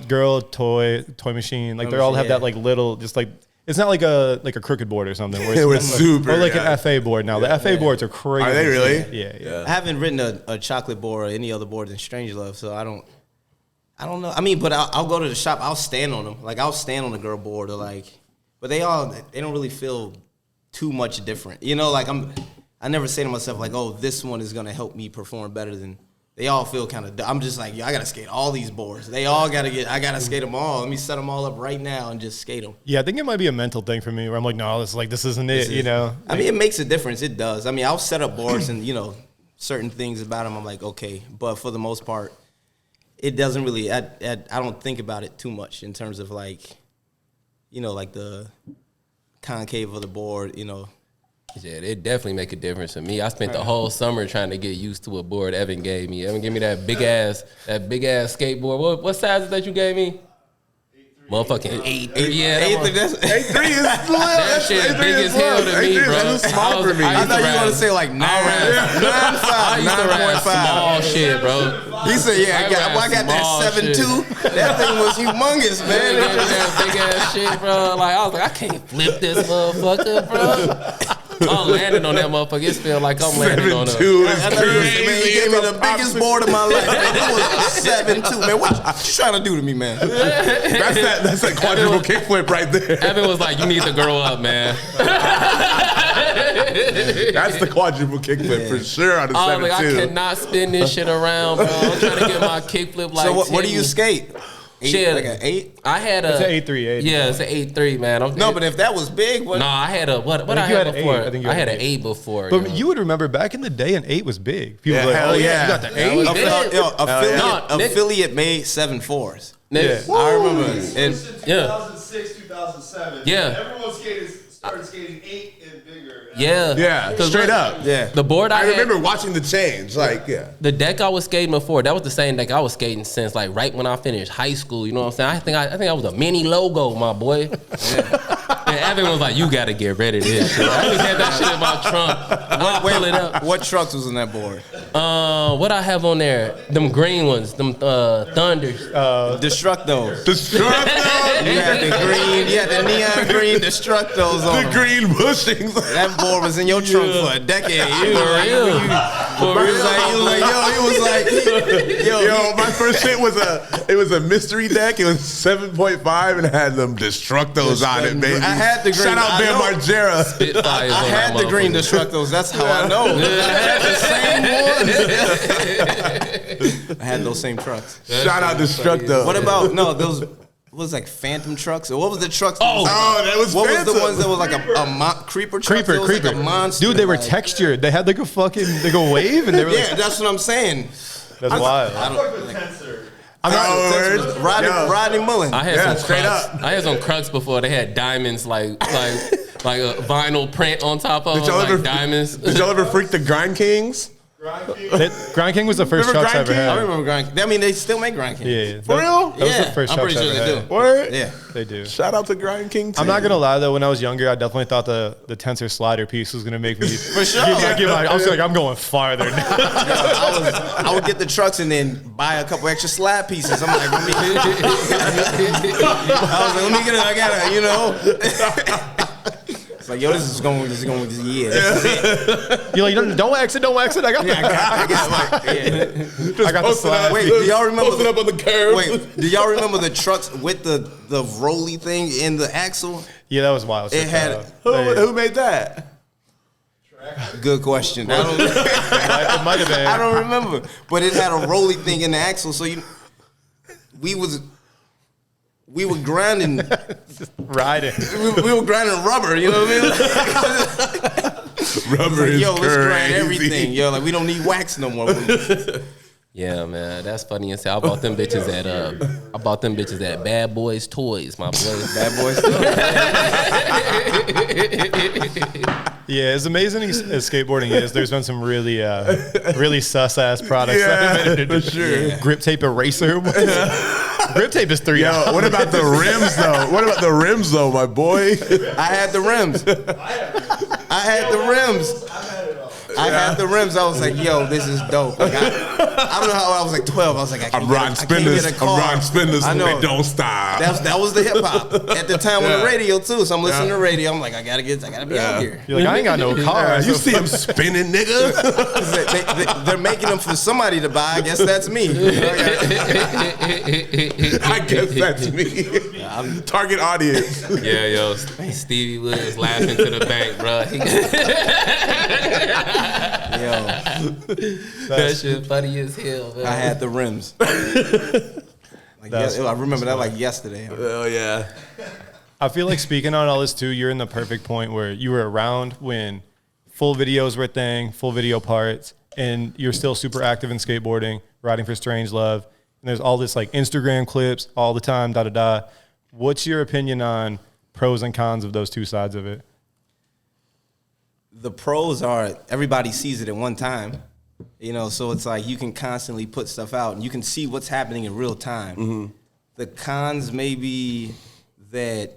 toy machine. Like they all have that like little, just like, it's not like a crooked board or something. Where it's super. Or like an FA board now. The FA boards are crazy. Are they really? Yeah. I haven't ridden a chocolate board or any other board than Strangelove, so I don't know. I mean, but I'll go to the shop. I'll stand on them. Like I'll stand on the girl board or like, but they don't really feel too much different. You know, like I never say to myself like, oh, this one is gonna help me perform better than. They all feel kind of. I'm just like, I gotta skate all these boards. They all I gotta skate them all. Let me set them all up right now and just skate them. Yeah, I think it might be a mental thing for me where I'm like, no, this isn't it. You know. I mean, it makes a difference. It does. I mean, I'll set up boards and you know certain things about them. I'm like, okay, but for the most part, it doesn't really. I don't think about it too much in terms of like, you know, like the concave of the board. You know. Yeah, it definitely make a difference for me. I spent the whole summer trying to get used to a board Evan gave me. Evan gave me that big ass skateboard. What size is that you gave me? Motherfucking 8'3". Yeah, 8'3" is that shit big as hell to me, bro. That's small for me. I thought you were gonna say like 9. I used to ride small shit, bro. He said, "Yeah, I got that 7.2. That thing was humongous, man. That big ass shit, bro. Like I was like, I can't flip this motherfucker, bro. I'm landing on that motherfucker. It feel like I'm landing on a 7'2" is Man, he gave me the biggest board of my life. Man, it was 7.2. Man, what you trying to do to me, man? That's a quadruple kickflip right there. Evan was like, you need to grow up, man. That's the quadruple kickflip for sure on the 7'2". I was like, I cannot spin this shit around, bro. I'm trying to get my kickflip like. So what do you skate? Shit, like an 8? I had a. It's an 8'3". Yeah, it's an 8'3", man. No, but if that was big, what? No, I had a what I you had had an before. 8. I think you I had had an an 8 before. But you would remember back in the day, an 8 was big. People were like, hell oh yeah. you got the 8. Affiliate made 7.4s. Yeah. I remember. And 2006, 2007. Yeah. Everyone started skating 8 and bigger. Yeah, Straight up. yeah, The board I had, remember watching the change. Like, the deck I was skating before, that was the same deck I was skating since like right when I finished high school. You know what I'm saying? I think I was a mini logo, my boy. And Evan was like, "You got to get rid of this shit." I just had that shit in my trunk. Pull it up. What trucks was on that board? What I have on there? Them green ones, them Thunders. Destructos. Destructo. You had the green, you had the neon green Destructos on The them. green bushings. That board was in your trunk for a decade. For real. Yo, my first shit was a mystery deck. It was 7.5 and it had them Destructos on it, baby. I had the green. Shout out Ben Margera. Spitfires I on had that the green motherfucker. Destructos. That's how I know. I had the same ones. I had those same trucks. Shout out Destructo. What about those? What was like Phantom trucks? Or what was the trucks? Oh, that was what Phantom. was the ones that was like a creeper truck? It was Creeper. like a monster. Dude, they were like, textured. They had like a wave, and they were Yeah, like, that's what I'm saying. that's wild. I Fuck don't. with Tensor. Rodney Mullen. I had some straight Crux. up. I had some Crux before. They had diamonds like a vinyl print on top of them, y'all like ever- diamonds. Did y'all ever freak the Grind Kings? Grind King was the first Remember trucks I Grind ever King? had. I remember Grind King. I mean, they still make Grind King. Yeah, For real? That was Yeah, the first I'm trucks pretty I sure ever they had. do. Word? Yeah. They do. Shout out to Grind King too. I'm not gonna lie though. When I was younger, I definitely thought the tensor slider piece was gonna make me. For sure. I was like, I'm going farther now. I would get the trucks and then buy a couple extra slab pieces. I'm like, let me get it. I gotta, you know. It's like, yo, this is going, this is yeah. This is it. You're like, don't exit. I got I got the slab. Wait, do y'all remember Posted up on the curb. Wait, do y'all remember the trucks with the rolly thing in the axle? Yeah, that was wild. It had Who made that? good question. I don't, it might have been. I don't remember, but it had a rolly thing in the axle. So we were grinding, riding. we were grinding rubber. You know what I mean? Rubber Like, is yo, let's grind crazy. everything. Yo, like we don't need wax no more. Yeah, man, that's funny. And say I bought them bitches at Bad Boys Toys, my boy. Bad boys. Yeah, as amazing as skateboarding is, there's been some really, really sus ass products. that have been for sure. Yeah. Grip tape eraser. Grip tape is $3. Yo, what about the rims though? What about the rims though, my boy? I had the rims. I had the rims. I had the rims. I was like, yo, this is dope. Like, I don't know how I was like 12. I was like, I can't I'm get riding a spinners. car. I'm riding spinners. I know. They don't stop. That was the hip hop at the time on Yeah. the radio too. So I'm listening Yeah. to radio. I'm like, I gotta be out here. You're like, I ain't got no car. You see him spinning, nigga? They're making them for somebody to buy. I guess that's me. I guess that's me. Target audience. Yeah, yo, Stevie Woods laughing to the bank, bro. Yo, That shit funny as hell, man. I had the rims. Like, I remember that like yesterday. Oh yeah. I feel like speaking on all this too, you're in the perfect point where you were around when full videos were a thing, full video parts, and you're still super active in skateboarding, riding for Strange Love. And there's all this like Instagram clips all the time, What's your opinion on pros and cons of those two sides of it? The pros are everybody sees it at one time, you know, so it's like you can constantly put stuff out and you can see what's happening in real time. Mm-hmm. The cons may be that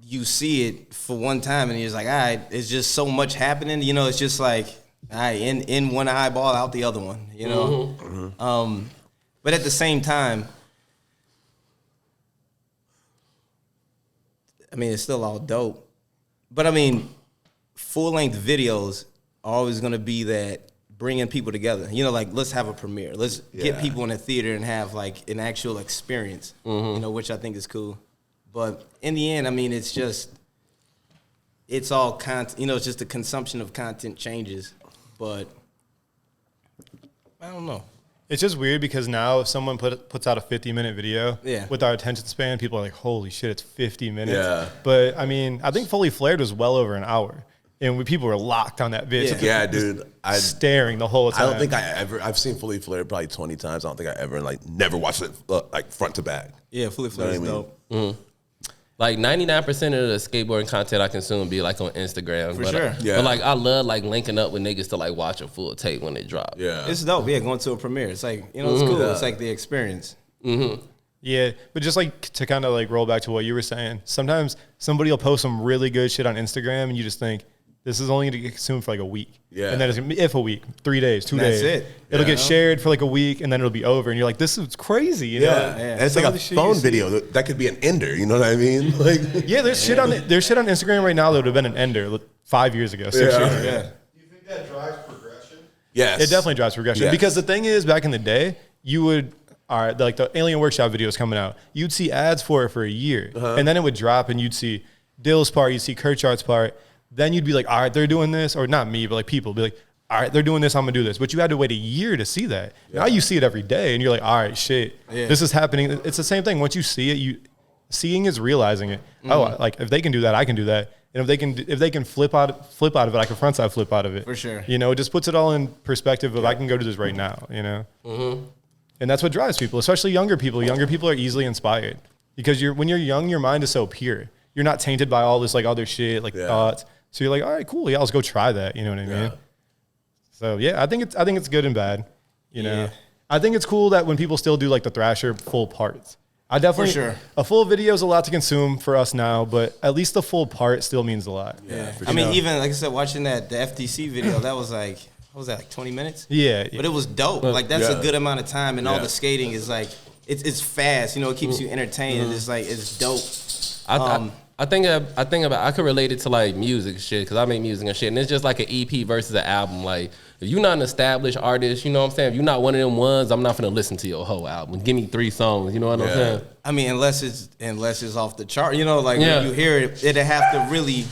you see it for one time and you're just like, all right, it's just so much happening, you know, it's just like, all right, in one eyeball, out the other one, you know. Mm-hmm. But at the same time, I mean, it's still all dope. But I mean, full-length videos are always going to be that bringing people together. You know, like, let's have a premiere. Let's get people in a theater and have, like, an actual experience, you know, which I think is cool. But in the end, I mean, it's just, it's all content. You know, it's just the consumption of content changes. But I don't know. It's just weird because now if someone puts out a 50-minute video with our attention span, people are like, holy shit, it's 50 minutes. Yeah. But, I mean, I think Fully Flared was well over an hour. And people were locked on that video. Yeah, dude. Staring the whole time. I don't think I've seen Fully Flared probably 20 times. I don't think I ever, never watched it, front to back. Yeah, Fully Flared is dope. Mm-hmm. Like 99% of the skateboarding content I consume be like on Instagram. For sure. But like I love like linking up with niggas to like watch a full tape when it drops. Yeah. It's dope. Yeah, going to a premiere. It's like, you know, it's cool. It's like the experience. Mm-hmm. Yeah, but just like to kind of like roll back to what you were saying, sometimes somebody will post some really good shit on Instagram and you just think, this is only going to get consumed for like a week. Yeah. And then it's if a week, 3 days, 2 days. That's it. It'll get shared for like a week and then it'll be over. And you're like, this is crazy. You know? And it's like a phone video. That could be an ender. You know what I mean? Like, yeah, there's shit on Instagram right now that would have been an ender 5 years ago, 6 years ago. Yeah. Do you think that drives progression? yes. It definitely drives progression. Yes. Because the thing is, back in the day, you would, like the Alien Workshop videos coming out, you'd see ads for it for a year. And then it would drop and you'd see Dill's part, you'd see Kirchart's part. Then you'd be like, all right, they're doing this. Or not me, but like people be like, all right, they're doing this, I'm going to do this. But you had to wait a year to see that. Now you see it every day and you're like, all right, shit, this is happening. It's the same thing. Once you see it, seeing is realizing it. Oh, like if they can do that, I can do that. And if they can flip out of it, I can frontside flip out of it. For sure. You know, it just puts it all in perspective of I can go do this right now, you know? And that's what drives people, especially younger people. Younger people are easily inspired because when you're young, your mind is so pure. You're not tainted by all this like other shit, like thoughts. So you're like, all right, cool. Yeah, let's go try that. You know what I mean? So yeah, I think it's good and bad. You know, I think it's cool that when people still do like the Thrasher full parts. I definitely, For sure. A full video is a lot to consume for us now, but at least the full part still means a lot. Yeah. I mean, even like I said, watching the FTC video, that was like, what was that, like 20 minutes? Yeah. But it was dope. Like that's a good amount of time, and all the skating is like, it's fast. You know, it keeps you entertained. And it's like, it's dope. I think about I could relate it to like music shit because I make music and shit, and it's just like an EP versus an album. Like if you're not an established artist, you know what I'm saying. If you're not one of them ones, I'm not gonna listen to your whole album. Give me 3 songs, you know what I'm saying. I mean, unless it's off the chart, you know, like when you hear it, it'd have to really.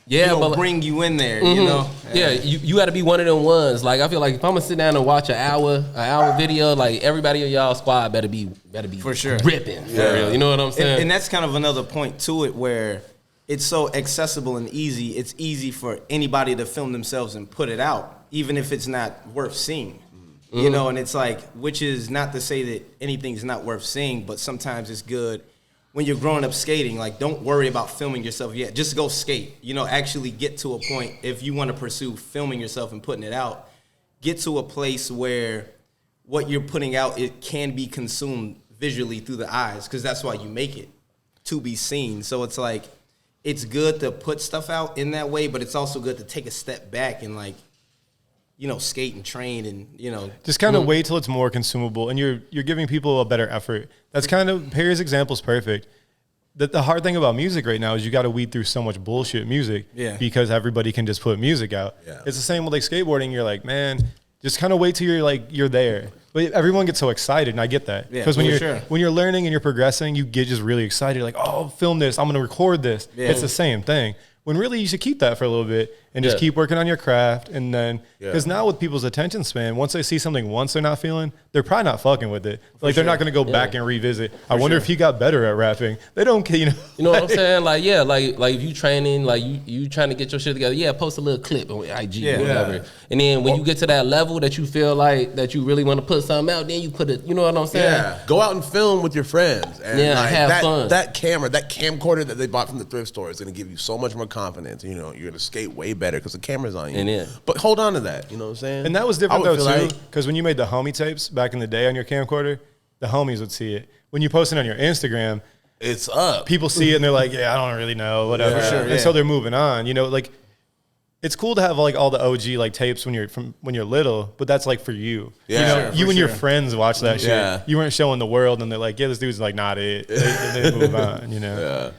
But bring you in there, you know? Yeah, you got to be one of them ones. Like, I feel like if I'm going to sit down and watch an hour video, like, everybody in y'all squad better be for sure ripping, for real. You know what I'm saying? And that's kind of another point to it where it's so accessible and easy. It's easy for anybody to film themselves and put it out, even if it's not worth seeing. You know, and it's like, which is not to say that anything's not worth seeing, but sometimes it's good. When you're growing up skating, like, don't worry about filming yourself yet. Just go skate. You know, actually get to a point, if you want to pursue filming yourself and putting it out, get to a place where what you're putting out, it can be consumed visually through the eyes, because that's why you make it, to be seen. So it's like, it's good to put stuff out in that way, but it's also good to take a step back and, like, you know, skate and train and, you know. Just kind of wait till it's more consumable and you're giving people a better effort. That's kind of, Perry's example is perfect. The hard thing about music right now is you got to weed through so much bullshit music because everybody can just put music out. Yeah. It's the same with like skateboarding. You're like, man, just kind of wait till you're there. But everyone gets so excited, and I get that. Because when you're learning and you're progressing, you get just really excited. Like, oh, film this. I'm going to record this. Yeah. It's the same thing. When really you should keep that for a little bit and just keep working on your craft. And then, because now with people's attention span, once they see something once they're not feeling, they're probably not fucking with it. Like they're not going to go back and revisit. I wonder if he got better at rapping. They don't, you know. You know what I'm saying? Like, yeah, like if you training, like you trying to get your shit together, post a little clip on IG or whatever. And then when you get to that level that you feel like that you really want to put something out, then you put it, you know what I'm saying? Yeah. Go out and film with your friends. And have fun. That camera, that camcorder that they bought from the thrift store is going to give you so much more confidence. You know, you're going to skate way better because the camera's on you. But hold on to that, you know what I'm saying? And that was different though too, because when you made the homie tapes back in the day on your camcorder, the homies would see it. When you post it on your Instagram, it's up. People see it and they're like, yeah, I don't really know, whatever. And so they're moving on. You know, like it's cool to have like all the OG like tapes when you're little, but that's like for you. Yeah, you know, you and your friends watch that shit. You weren't showing the world, and they're like, yeah, this dude's like not it. They move on, you know. Yeah.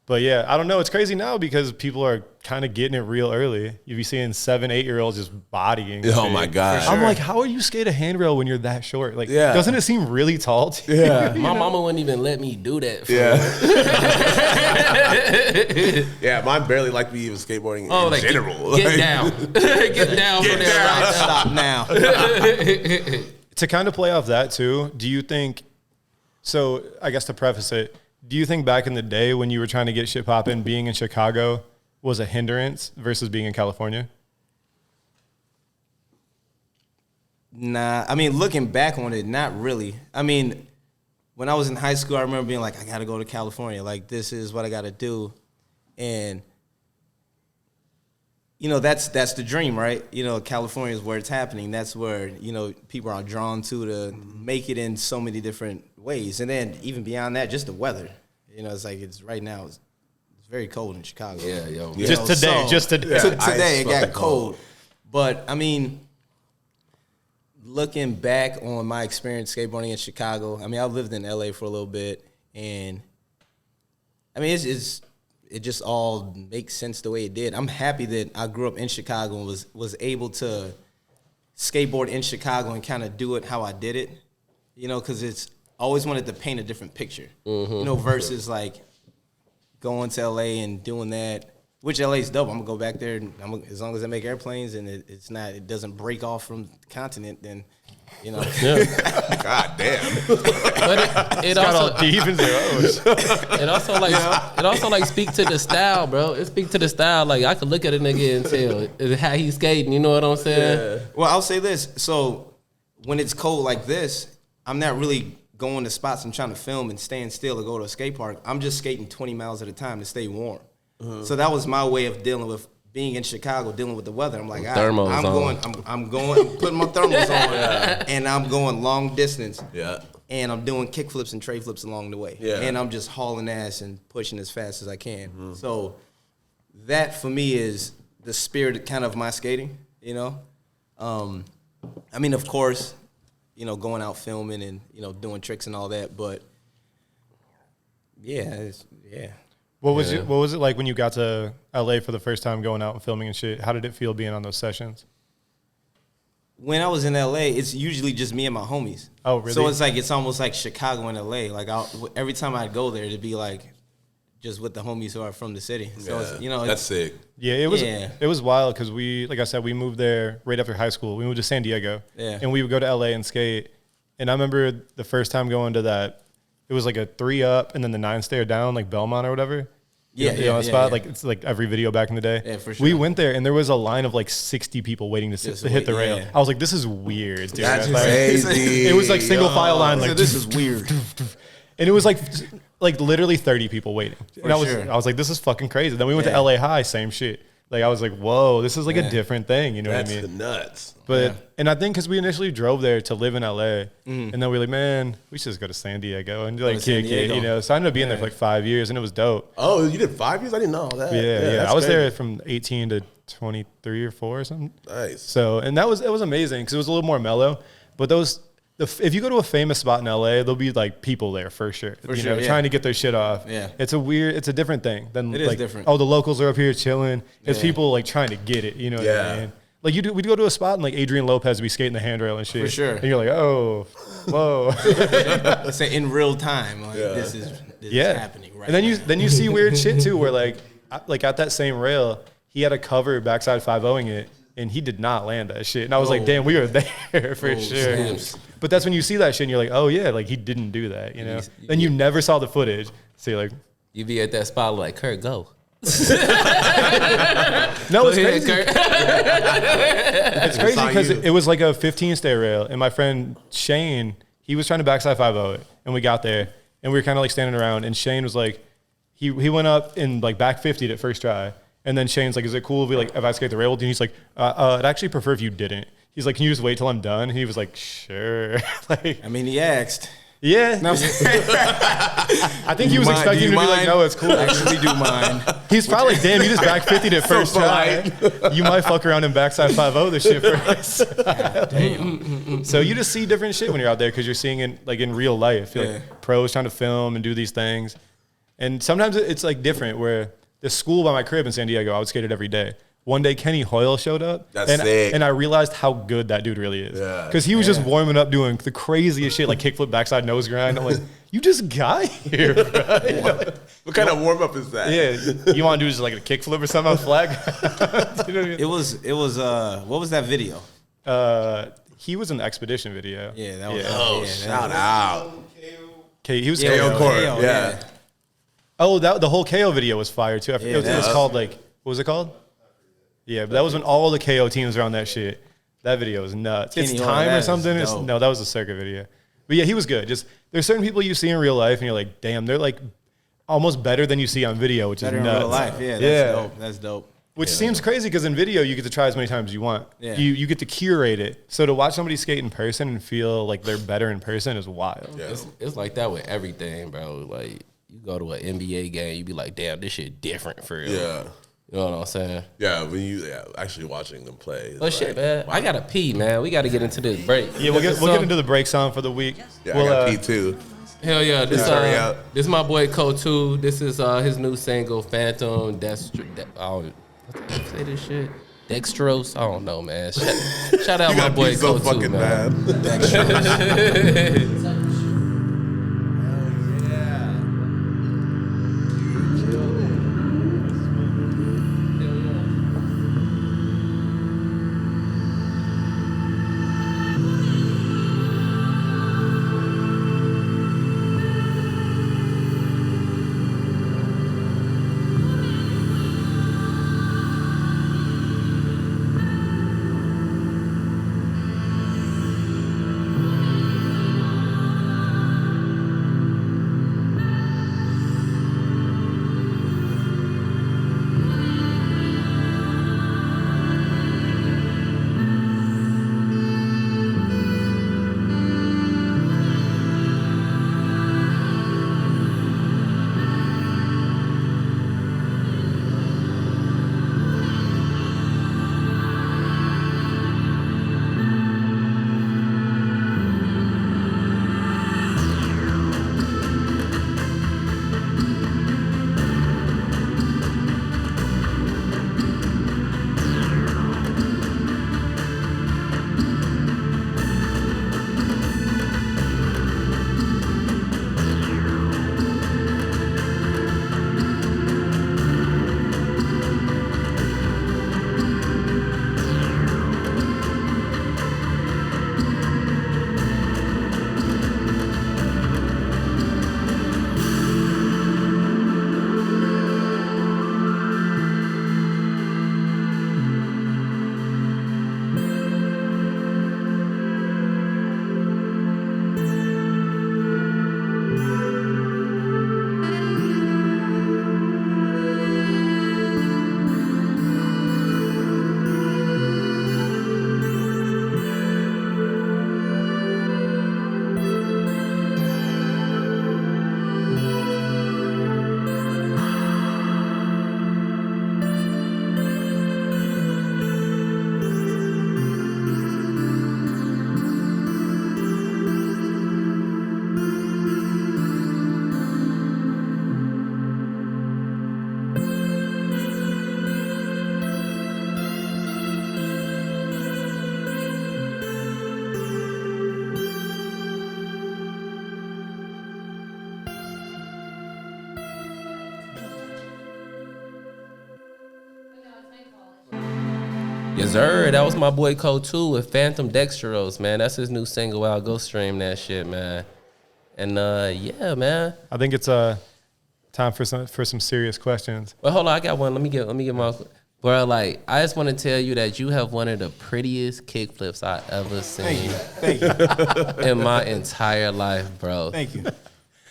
But yeah, I don't know. It's crazy now because people are kind of getting it real early. You be seeing 7-8-year-olds just bodying. Oh my god! I'm like, how are you skate a handrail when you're that short? Like, doesn't it seem really tall to you? Yeah, my mama wouldn't even let me do that. Yeah, mine barely like me even skateboarding in general. Get down, get down from there. Right, stop now. To kind of play off that too, do you think? So I guess to preface it. Do you think back in the day when you were trying to get shit poppin', being in Chicago was a hindrance versus being in California? Nah, I mean, looking back on it, not really. I mean, when I was in high school, I remember being like, I got to go to California. Like, this is what I got to do. And, you know, that's the dream, right? You know, California is where it's happening. That's where, you know, people are drawn to make it in so many different ways. And then even beyond that, just the weather. You know, it's like right now it's very cold in Chicago. Yeah, yo. Just today. Today it got cold. But I mean, looking back on my experience skateboarding in Chicago, I mean, I lived in LA for a little bit, and I mean, it just all makes sense the way it did. I'm happy that I grew up in Chicago and was able to skateboard in Chicago and kind of do it how I did it, you know, because it's always wanted to paint a different picture, you know, versus like going to LA and doing that, which LA's dope. I'm gonna go back there, and as long as I make airplanes and it doesn't break off from the continent, then, you know. God damn. But it also even zeros. It also like speak to the style, bro. It speak to the style. Like I could look at a nigga and tell how he's skating. You know what I'm saying? Yeah. Well, I'll say this. So when it's cold like this, I'm not really going to spots I'm trying to film and staying still or go to a skate park. I'm just skating 20 miles at a time to stay warm. So that was my way of dealing with being in Chicago, dealing with the weather. I'm like, I'm putting my thermals on, and I'm going long distance. Yeah. And I'm doing kick flips and tray flips along the way. Yeah. And I'm just hauling ass and pushing as fast as I can. So that for me is the spirit kind of my skating, you know? I mean, of course, you know, going out filming and, you know, doing tricks and all that, but yeah. What was it like when you got to LA for the first time going out and filming and shit? How did it feel being on those sessions? When I was in LA, it's usually just me and my homies. Oh, really? So it's almost like Chicago and LA. Like every time I'd go there, it'd be like just with the homies who are from the city. So it's, you know, that's sick. Yeah, it was wild because like I said, we moved there right after high school. We moved to San Diego, and we would go to LA and skate. And I remember the first time going to that, it was like a 3 up and then the 9 stair down, like Belmont or whatever. Spot. Like it's like every video back in the day. Yeah, for sure. We went there and there was a line of like 60 people waiting to hit the rail. I was like, this is weird, dude. That's like, crazy. It was like single file line. Like this is weird. And it was like literally 30 people waiting. And I was like, this is fucking crazy. Then we went to LA High, same shit. Like I was like, whoa, this is like a different thing. You know what I mean? That's nuts. But and I think because we initially drove there to live in LA, and then we were like, man, we should just go to San Diego and like kick it, you know. So I ended up being there for like 5 years, and it was dope. Oh, you did 5 years? I didn't know all that. Yeah. I was there from 18 to 23 or 4 or something. Nice. So and it was amazing because it was a little more mellow. But if you go to a famous spot in LA, there'll be like people there for sure. Trying to get their shit off. Yeah. It's a different thing than it like, is different. Oh, the locals are up here chilling. It's people like trying to get it, you know what I mean? Like we'd go to a spot and like Adrian Lopez would be skating the handrail and shit. For sure. And you're like, oh, whoa. Let's say in real time, like this is happening right now. And then you see weird shit too where like at that same rail, he had a cover backside 5-0ing it. And he did not land that shit. And I was like, damn, we were there for sure. Snaps. But that's when you see that shit and you're like, oh, yeah, like he didn't do that, you know? Then you never saw the footage. So you're like... You be at that spot like, Kurt, go. No, it's crazy. It's crazy because it was like a 15-stair rail. And my friend Shane, he was trying to backside 5-0 it. And we got there. And we were kind of like standing around. And Shane was like, he went up and like back 50'd at first try. And then Shane's like, is it cool if I skate the rail? And he's like, I'd actually prefer if you didn't. He's like, can you just wait till I'm done? And he was like, sure. Like, I mean, he asked. Yeah. No, I think he was expecting to be like, no, it's cool. I actually do mind. He's probably like, damn, you just back 50'd at first try. You might fuck around and backside 5-0 this shit first. Damn. So you just see different shit when you're out there because you're seeing it like in real life. Like pros trying to film and do these things. And sometimes it's like different where the school by my crib in San Diego, I would skate it every day. One day, Kenny Hoyle showed up. That's sick. And I realized how good that dude really is. Because he was just warming up doing the craziest shit, like kickflip, backside nose grind. I'm like, you just got here, bro. You know, like, what kind of warm up is that? Yeah, you want to do just like a kickflip or something on flag? You know what I mean? It was what was that video? He was in the expedition video. Yeah, that was. Oh, shout out. He was KO Court. Yeah. Oh, the whole KO video was fire too. It was called like, what was it called? Yeah, but that was when all the KO teams were on that shit. That video was nuts. It's time or something. No, that was a circuit video. But yeah, he was good. Just there's certain people you see in real life and you're like, damn, they're like almost better than you see on video, which Better is in nuts. real life. Yeah, that's dope. That's dope. Which seems crazy because in video you get to try as many times as you want. Yeah. You get to curate it. So to watch somebody skate in person and feel like they're better in person is wild. Yeah. It's like that with everything, bro. Like you go to an NBA game, you be like, damn, this shit different for real. Yeah. You know what I'm saying? Yeah, when you actually watching them play. Oh shit, man! I gotta pee, man. We gotta get into this break. Yeah, we'll get into the break song for the week. Yeah, I got pee too. Hell yeah! This is my boy Coutoux. This is his new single, Phantom. Say this shit. Dexterous. I don't know, man. Shout out my boy so Coutoux, fucking man. Dexterous. Yes, sir. That was my boy Coutoux with Phantom Dexterous, man. That's his new single out. Go stream that shit, man. And yeah, man. I think it's time for some serious questions. Well, hold on, I got one. Let me get my. Bro, like, I just want to tell you that you have one of the prettiest kickflips I ever seen. Thank you. In my entire life, bro. Thank you.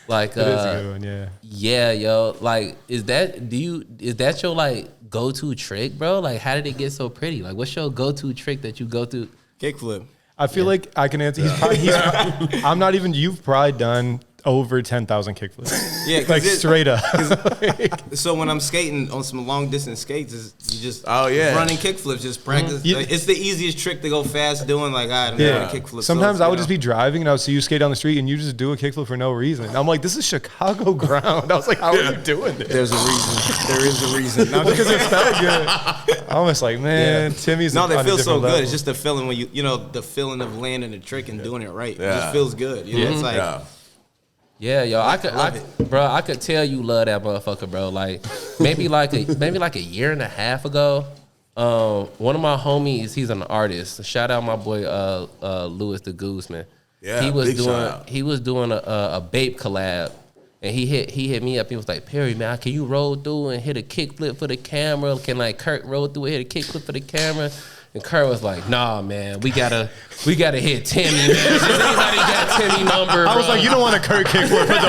Like, It is a good one, yeah. Yeah, yo. Like, is that your like go-to trick, bro? Like, how did it get so pretty? Like, what's your go-to trick that you go to? Kickflip. I feel like I can answer. I'm not even. You've probably done over 10,000 kickflips. Yeah, like straight up. So when I'm skating on some long distance skates, you just running kickflips, just practice. Yeah. Like, it's the easiest trick to go fast doing. Like, I'm doing a kickflip. Sometimes so, I would just be driving and I would see you skate down the street and you just do a kickflip for no reason. And I'm like, this is Chicago ground. I was like, how are you doing this? There's a reason. There is a reason. Because it felt good. I was like, man, Timmy's no, they on a feel so different good. level. It's just the feeling when you know the feeling of landing a trick and doing it right. Yeah. It just feels good. You know, it's like. Yeah, yo, I could tell you love that motherfucker, bro. Like maybe like a year and a half ago, one of my homies, he's an artist. Shout out my boy Louis the Gooseman. Yeah, he was big doing a Bape collab, and he hit me up. He was like, Perry, man, can you roll through and hit a kickflip for the camera? Can like Kurt roll through and hit a kickflip for the camera? And Kurt was like, nah, man, we gotta hit Timmy, man. Does anybody got Timmy number, bro? I was like, you don't want a Kurt kickflip for the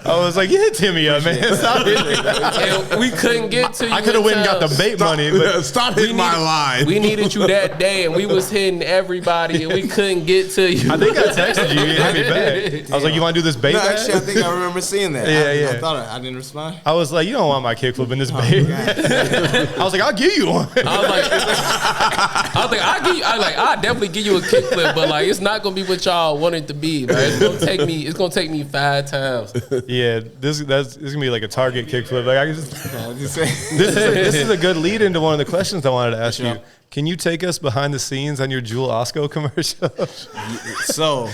I was like, yeah, Timmy up, man. Stop it. And we couldn't get to you. I could have went and got the bait money, but Stop hitting my line. We needed you that day, and we was hitting everybody, and we couldn't get to you. I think I texted you. You hit me back. I was like, you want to do this bait? No, match? actually, I think I remember seeing that. Yeah. I thought I didn't respond. I was like, you don't want my kickflip in this bait. I was like, I'll give you one. I'll definitely give you a kickflip, but like it's not gonna be what y'all want it to be, man. It's gonna take me 5 times. Yeah, this is gonna be like a Target kickflip. Like I can just, this is a good lead into one of the questions I wanted to ask you. Can you take us behind the scenes on your Jewel Osco commercial? So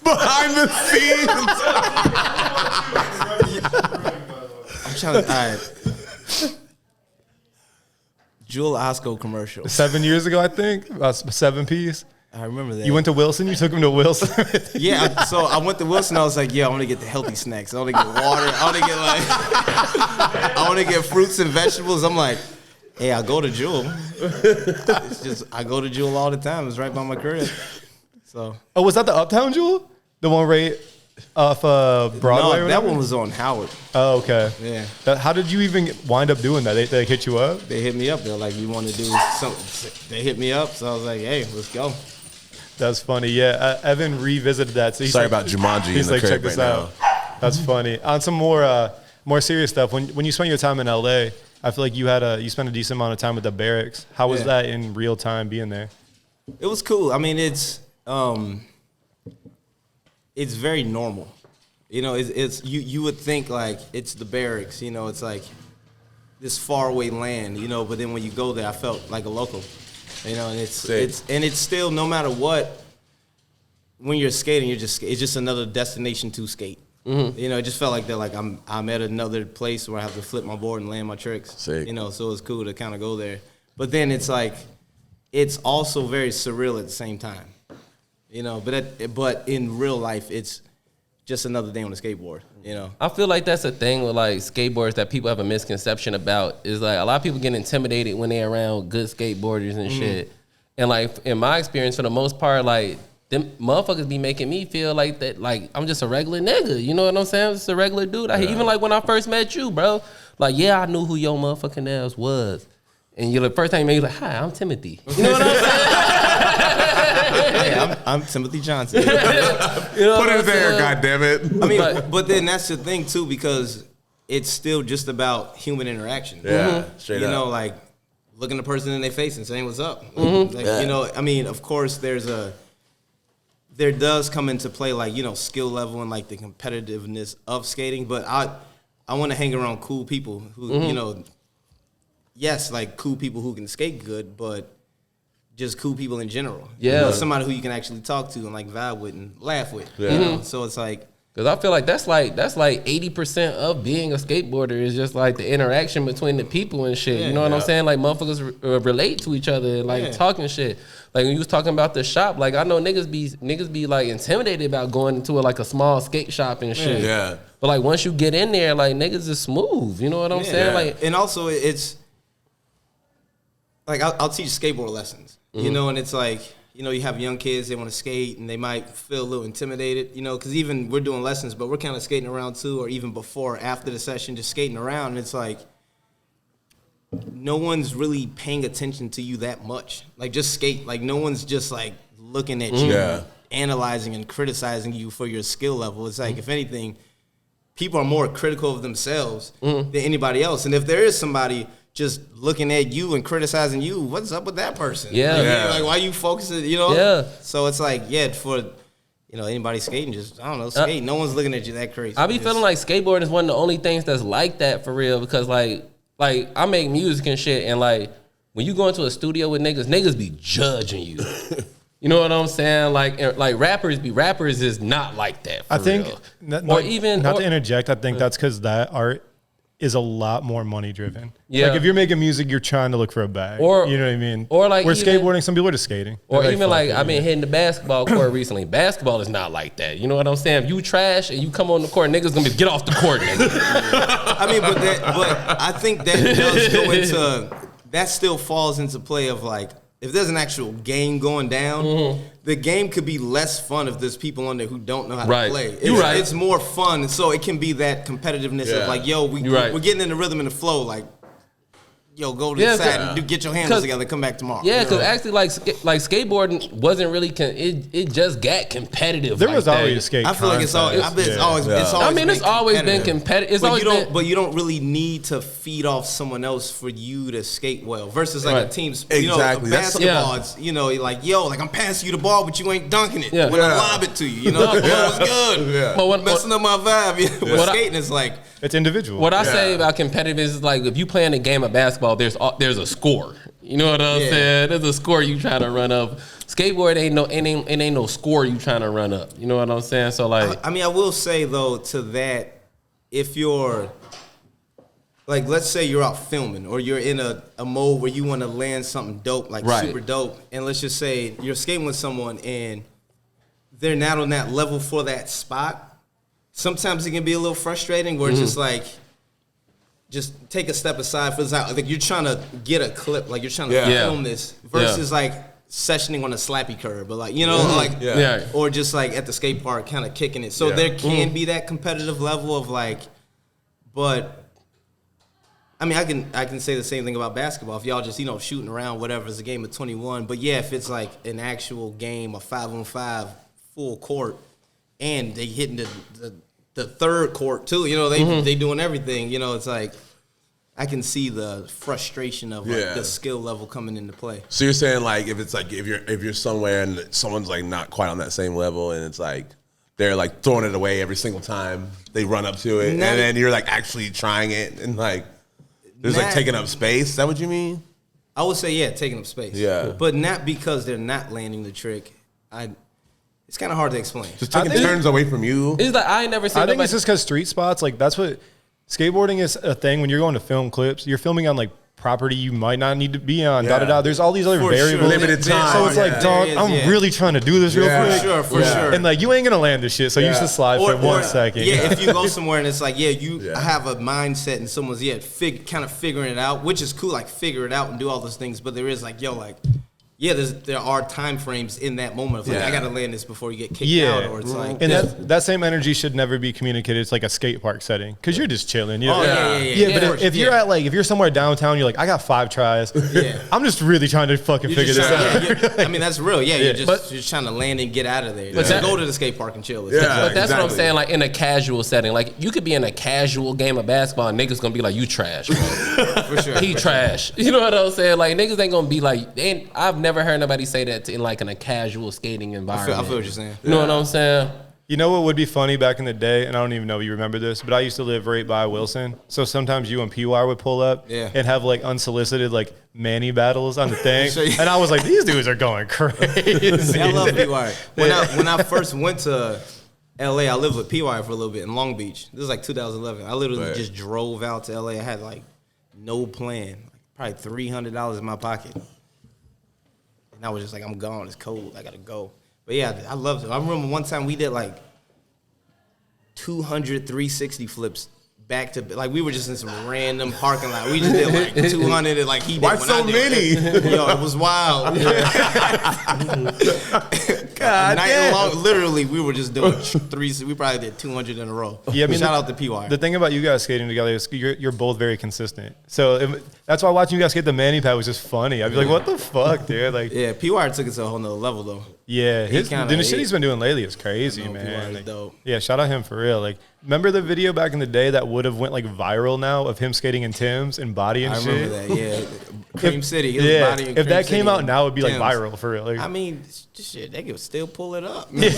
Behind the scenes. I'm trying to. All right. Jewel Osco commercial. 7 years ago, I think, about 7 piece. I remember that. You went to Wilson. You took him to Wilson. Yeah, so I went to Wilson. I was like, yeah, I want to get the healthy snacks. I want to get water. I want to get fruits and vegetables. I'm like, hey, I go to Jewel. It's just I go to Jewel all the time. It's right by my crib. So. Oh, was that the Uptown Jewel? The one right off Broadway? No, or that whatever? one was on Howard. Oh, okay. Yeah. How did you even wind up doing that? They hit you up? They hit me up. They're like, you want to do something? They hit me up. So I was like, hey, let's go. That's funny. Yeah, Evan revisited that. So he's Sorry like, about Jumanji in He's the like, crib check this right out. That's funny. On some more serious stuff, when you spent your time in LA, I feel like you spent a decent amount of time with the barracks. How was that in real time being there? It was cool. I mean, it's very normal. You know, it's you would think like it's the barracks. You know, it's like this faraway land. You know, but then when you go there, I felt like a local. You know, and it's still no matter what. When you're skating, it's just another destination to skate. Mm-hmm. You know, it just felt like they're like I'm at another place where I have to flip my board and land my tricks. Sick. You know, so it was cool to kind of go there. But then it's like it's also very surreal at the same time. You know, but in real life, it's just another day on the skateboard. You know, I feel like that's a thing with like skateboarders that people have a misconception about. Is like a lot of people get intimidated when they're around good skateboarders and shit. And like in my experience, for the most part, like them motherfuckers be making me feel like that, like I'm just a regular nigga. You know what I'm saying? I'm just a regular dude. Even like when I first met you, bro. Like yeah, I knew who your motherfucking ass was. And you're the first time you made me like, hi, I'm Timothy. You know what I'm saying? Hey, I'm Timothy Johnson. You know Put what it there, saying? goddammit. I mean, but then that's the thing too, because it's still just about human interaction. Yeah, straight you up. know, like looking the person in their face and saying what's up. Like, you know, I mean, of course, there does come into play like, you know, skill level and like the competitiveness of skating. But I want to hang around cool people who, you know, yes, like cool people who can skate good, but just cool people in general. Yeah. You know, somebody who you can actually talk to and like vibe with and laugh with. Yeah. You know? So it's like Because I feel like that's like 80% of being a skateboarder is just like the interaction between the people and shit. You know what I'm saying? Like motherfuckers relate to each other and like talking shit. Like when you was talking about the shop, like I know niggas be like intimidated about going into a small skate shop and shit. Yeah. But like once you get in there, like niggas is smooth. You know what I'm saying? Like, and also it's like I'll teach skateboard lessons, you know, and it's like, you know, you have young kids, they want to skate, and they might feel a little intimidated, you know, because even we're doing lessons, but we're kind of skating around too, or even before, after the session, just skating around, and it's like, no one's really paying attention to you that much. Like, just skate. Like, no one's just, like, looking at you, analyzing and criticizing you for your skill level. It's like, if anything, people are more critical of themselves than anybody else. And if there is somebody just looking at you and criticizing you, what's up with that person? Like, why you focusing, you know? Yeah. So it's like, for, you know, anybody skating, just, I don't know, skate. No one's looking at you that crazy. I be feeling like skateboarding is one of the only things that's like that for real, because like I make music and shit, and like when you go into a studio with niggas be judging you. You know what I'm saying? Like rappers is not like that. For I think, real. not to interject, I think that's because that art is a lot more money driven. Yeah. Like if you're making music, you're trying to look for a bag. Or, you know what I mean? Or like where even, skateboarding, some people are just skating. Or They're even like fuck it, I've been hitting the basketball court recently. Basketball is not like that. You know what I'm saying? If you trash and you come on the court, niggas gonna be get off the court, nigga. I mean, but I think that does go into, that still falls into play of like, if there's an actual game going down, the game could be less fun if there's people on there who don't know how to play. It's more fun, so it can be that competitives of like, yo, we're getting in the rhythm and the flow, like, yo, go to the side and get your hands together, come back tomorrow. Yeah, because actually, like skateboarding wasn't really, it just got competitive. There was always a skate. I feel like it's always been competitive. But you don't really need to feed off someone else for you to skate well. Versus like a team sport. Exactly. You know, basketball, you know, like, yo, like I'm passing you the ball, but you ain't dunking it. When I lob it to you, you know, the ball was good. But messing up my vibe. With skating, it's like, it's individual. What I say about competitive is like, if you playing a game of basketball, there's a score. You know what I'm saying? There's a score you trying to run up. Skateboard ain't no score you trying to run up. You know what I'm saying? So like, I mean, I will say though to that, if you're like, let's say you're out filming or you're in a mode where you want to land something dope, like super dope, and let's just say you're skating with someone and they're not on that level for that spot. Sometimes it can be a little frustrating where it's just like, just take a step aside for this out. Like you're trying to get a clip, like you're trying to film this versus like sessioning on a slappy curb, but like, you know, or just like at the skate park kind of kicking it. So there can be that competitive level of like, but I mean, I can say the same thing about basketball. If y'all just, you know, shooting around, whatever, it's a game of 21. But yeah, if it's like an actual game, a 5-on-5 full court, and they hitting the third court too, you know, they doing everything, you know, it's like I can see the frustration of like the skill level coming into play. So you're saying like if it's like if you're somewhere and someone's like not quite on that same level and it's like they're like throwing it away every single time they run up to it, and then you're like actually trying it and like there's like taking up space. Is that what you mean? I would say taking up space. Yeah, but not because they're not landing the trick. It's kind of hard to explain. Just taking turns away from you. It's like I ain't never seen. I think it's just because street spots, like that's what skateboarding is a thing. When you're going to film clips, you're filming on like property you might not need to be on. There's all these other variables. Limited time. So it's like, dog, I'm really trying to do this real quick. For sure. And like you ain't gonna land this shit, so you just slide for 1 second. Yeah, if you go somewhere and it's like, you have a mindset and someone's kind of figuring it out, which is cool, like figure it out and do all those things. But there is like, there are time frames in that moment of like, I gotta land this before you get kicked out, or it's like, and that same energy should never be communicated. It's like a skate park setting because you're just chilling. You know? But if you're at like if you're somewhere downtown, you're like, I got 5 tries. I'm just really trying to fucking figure this out. I mean, that's real. You're just trying to land and get out of there. But go to the skate park and chill. But that's what I'm saying. Like in a casual setting, like you could be in a casual game of basketball, and niggas gonna be like, you trash, bro. For sure. He trash. You know what I'm saying? Like niggas ain't gonna be like. I've never heard nobody say that in like in a casual skating environment. I feel what you're saying. You know what I'm saying? You know what would be funny back in the day, and I don't even know if you remember this, but I used to live right by Wilson. So sometimes you and PY would pull up and have like unsolicited like Manny battles on the thing. And I was like, these dudes are going crazy. I love PY. When I first went to LA. I lived with PY for a little bit in Long Beach. This was like 2011. I literally just drove out to LA. I had like no plan, like probably $300 in my pocket. And I was just like, I'm gone. It's cold. I got to go. But yeah, I loved it. I remember one time we did like 200 360 flips back to, like, we were just in some random parking lot. We just did like 200 and like he did. Why so many? Yo, it was wild. God damn. Long, literally, we were just doing we probably did 200 in a row. Yeah, I mean, shout out to PY. The thing about you guys skating together is you're both very consistent. So that's why watching you guys skate the mani pad was just funny. I'd be like, what the fuck, dude? Like, yeah, PY took it to a whole nother level though. Yeah, the shit he's been doing lately is crazy, man. Like, dope. Yeah, shout out him for real. Like, remember the video back in the day that would have went like viral now of him skating in Tim's and body and shit? I remember that. Yeah, Cream City. Yeah, if that came out now, it'd be like viral for real. Like, I mean, shit, they could still pull it up. I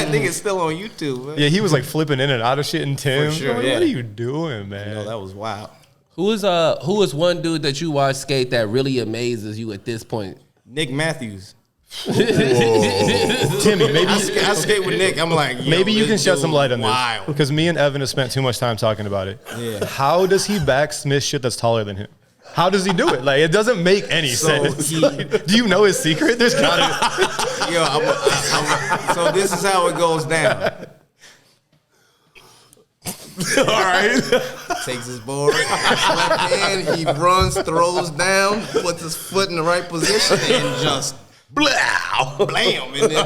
think it's still on YouTube. Man. Yeah, he was like flipping in and out of shit in Tim's. For sure, like, yeah. What are you doing, man? You know, that was wild. Who is one dude that you watch skate that really amazes you at this point? Nick Matthews. Timmy, maybe I skate with Nick. I'm like, yo, maybe you can shed some light on wild. this because me and Evan have spent too much time talking about it. Yeah. How does he backsmith shit that's taller than him? How does he do it? Like, it doesn't make any sense. Like, do you know his secret? There's gotta. Yo, so this is how it goes down. All right. Takes his board, left hand, he runs, throws down, puts his foot in the right position, and just blam. And then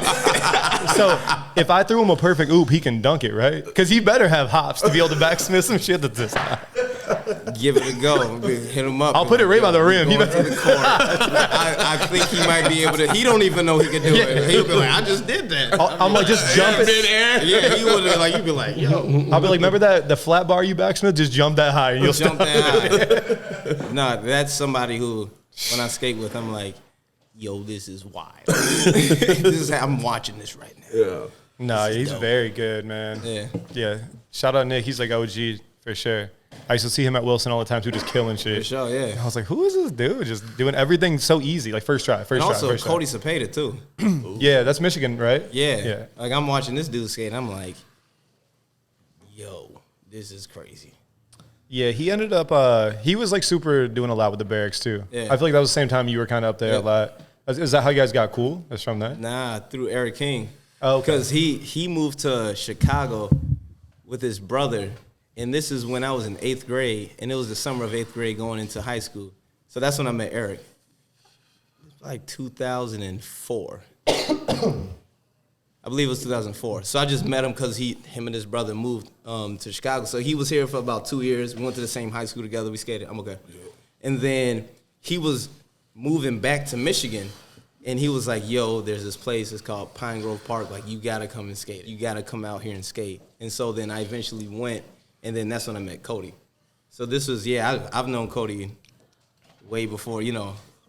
So if I threw him a perfect oop, he can dunk it, right? Because he better have hops to be able to backsmith some shit that's this high. give it a go. Hit him up. I'll put it right by the rim. He to the court. I think he might be able to. He don't even know he can do it. He'll be like, I just did that. I'm like, just jump it. Yeah, he would like. You'd be like, yo. I'll be like, remember that the flat bar you backsmith? Just jump that high and you'll jump that high. Nah, that's somebody who, when I skate with, I'm like, yo, this is wild. This is how I'm watching this right now. Yeah. Nah, he's very good, man. Yeah. Yeah. Shout out Nick. He's like OG for sure. I used to see him at Wilson all the time too, just killing shit. For sure, yeah. I was like, who is this dude? Just doing everything so easy, like first try. And also, Cody Cepeda too. Yeah, that's Michigan, right? Yeah. Like, I'm watching this dude skate, and I'm like, yo, this is crazy. Yeah, he ended up, he was like super doing a lot with the barracks too. Yeah. I feel like that was the same time you were kind of up there a lot. Is that how you guys got cool? That's from that? Nah, through Eric King. Oh, okay. Because he moved to Chicago with his brother, and this is when I was in 8th grade, and it was the summer of 8th grade going into high school. So that's when I met Eric. It was like 2004. I believe it was 2004. So I just met him because him and his brother moved to Chicago. So he was here for about 2 years. We went to the same high school together. We skated. I'm okay. Yeah. And then he was moving back to Michigan, and he was like, yo, there's this place. It's called Pine Grove Park. Like, you got to come and skate. You got to come out here and skate. And so then I eventually went, and then that's when I met Cody. So this was, I've known Cody way before,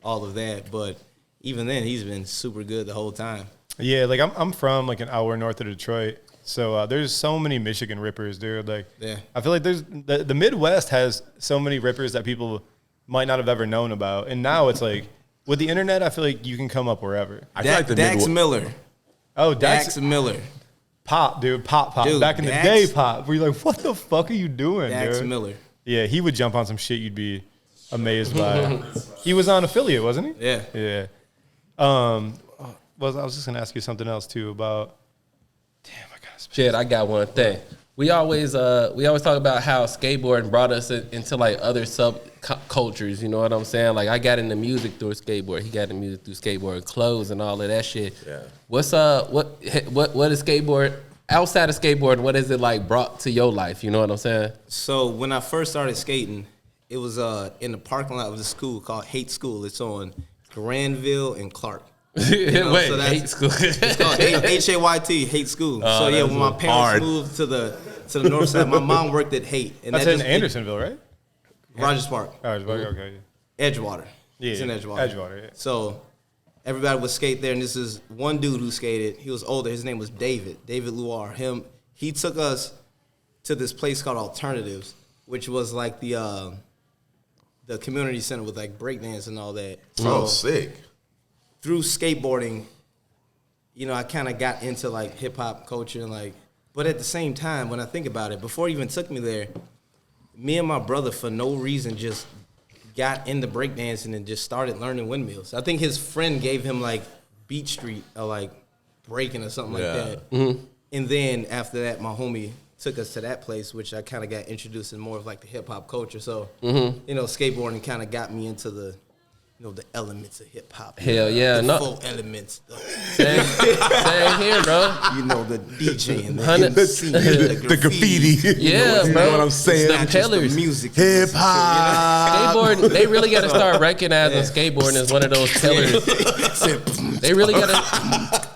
all of that. But even then, he's been super good the whole time. Yeah, like I'm from like an hour north of Detroit, so there's so many Michigan rippers, dude. Like, yeah. I feel like there's the Midwest has so many rippers that people might not have ever known about, and now it's like with the internet, I feel like you can come up wherever. I feel like the Dax Miller. Oh, Dax Miller. Pop, dude, pop. Dude, back in the day, pop. Where you're like, what the fuck are you doing, Dax dude? Miller. Yeah, he would jump on some shit you'd be amazed by. He was on Affiliate, wasn't he? Yeah. Yeah. I was just gonna ask you something else too about. Damn, I got shit. I got one thing. We always talk about how skateboarding brought us into like other subcultures. You know what I'm saying? Like, I got into music through skateboard. He got into music through skateboard, clothes, and all of that shit. Yeah. What's what is skateboard outside of skateboarding? What is it like brought to your life? You know what I'm saying? So when I first started skating, it was in the parking lot of the school called Hate School. It's on Granville and Clark. Wait, so hate school. It's called Hayt, Hate School. So yeah, when my parents moved to the north side, my mom worked at Hate. And that's in Andersonville, right? Rogers Park. Rogers Park, okay. Yeah. Edgewater. Yeah, it's in Edgewater. Edgewater, yeah. So everybody would skate there, and this is one dude who skated. He was older. His name was David Luar. He took us to this place called Alternatives, which was like the community center with like breakdance and all that. Oh, sick. Through skateboarding, you know, I kind of got into like hip hop culture and like, but at the same time, when I think about it, before it even took me there, me and my brother for no reason just got into breakdancing and just started learning windmills. I think his friend gave him like Beat Street or like breaking or something like that. Mm-hmm. And then after that, my homie took us to that place, which I kind of got introduced in more of like the hip hop culture. So, you know, skateboarding kind of got me into the, you know, the elements of hip hop. Hell yeah, the no full elements. Same here, bro. You know, the DJ and the 100 MC, The graffiti. Yeah, you bro. know what I'm saying? The pillars. The music, Hip hop. Skateboarding, they really got to start recognizing skateboarding as one of those pillars. They really got to.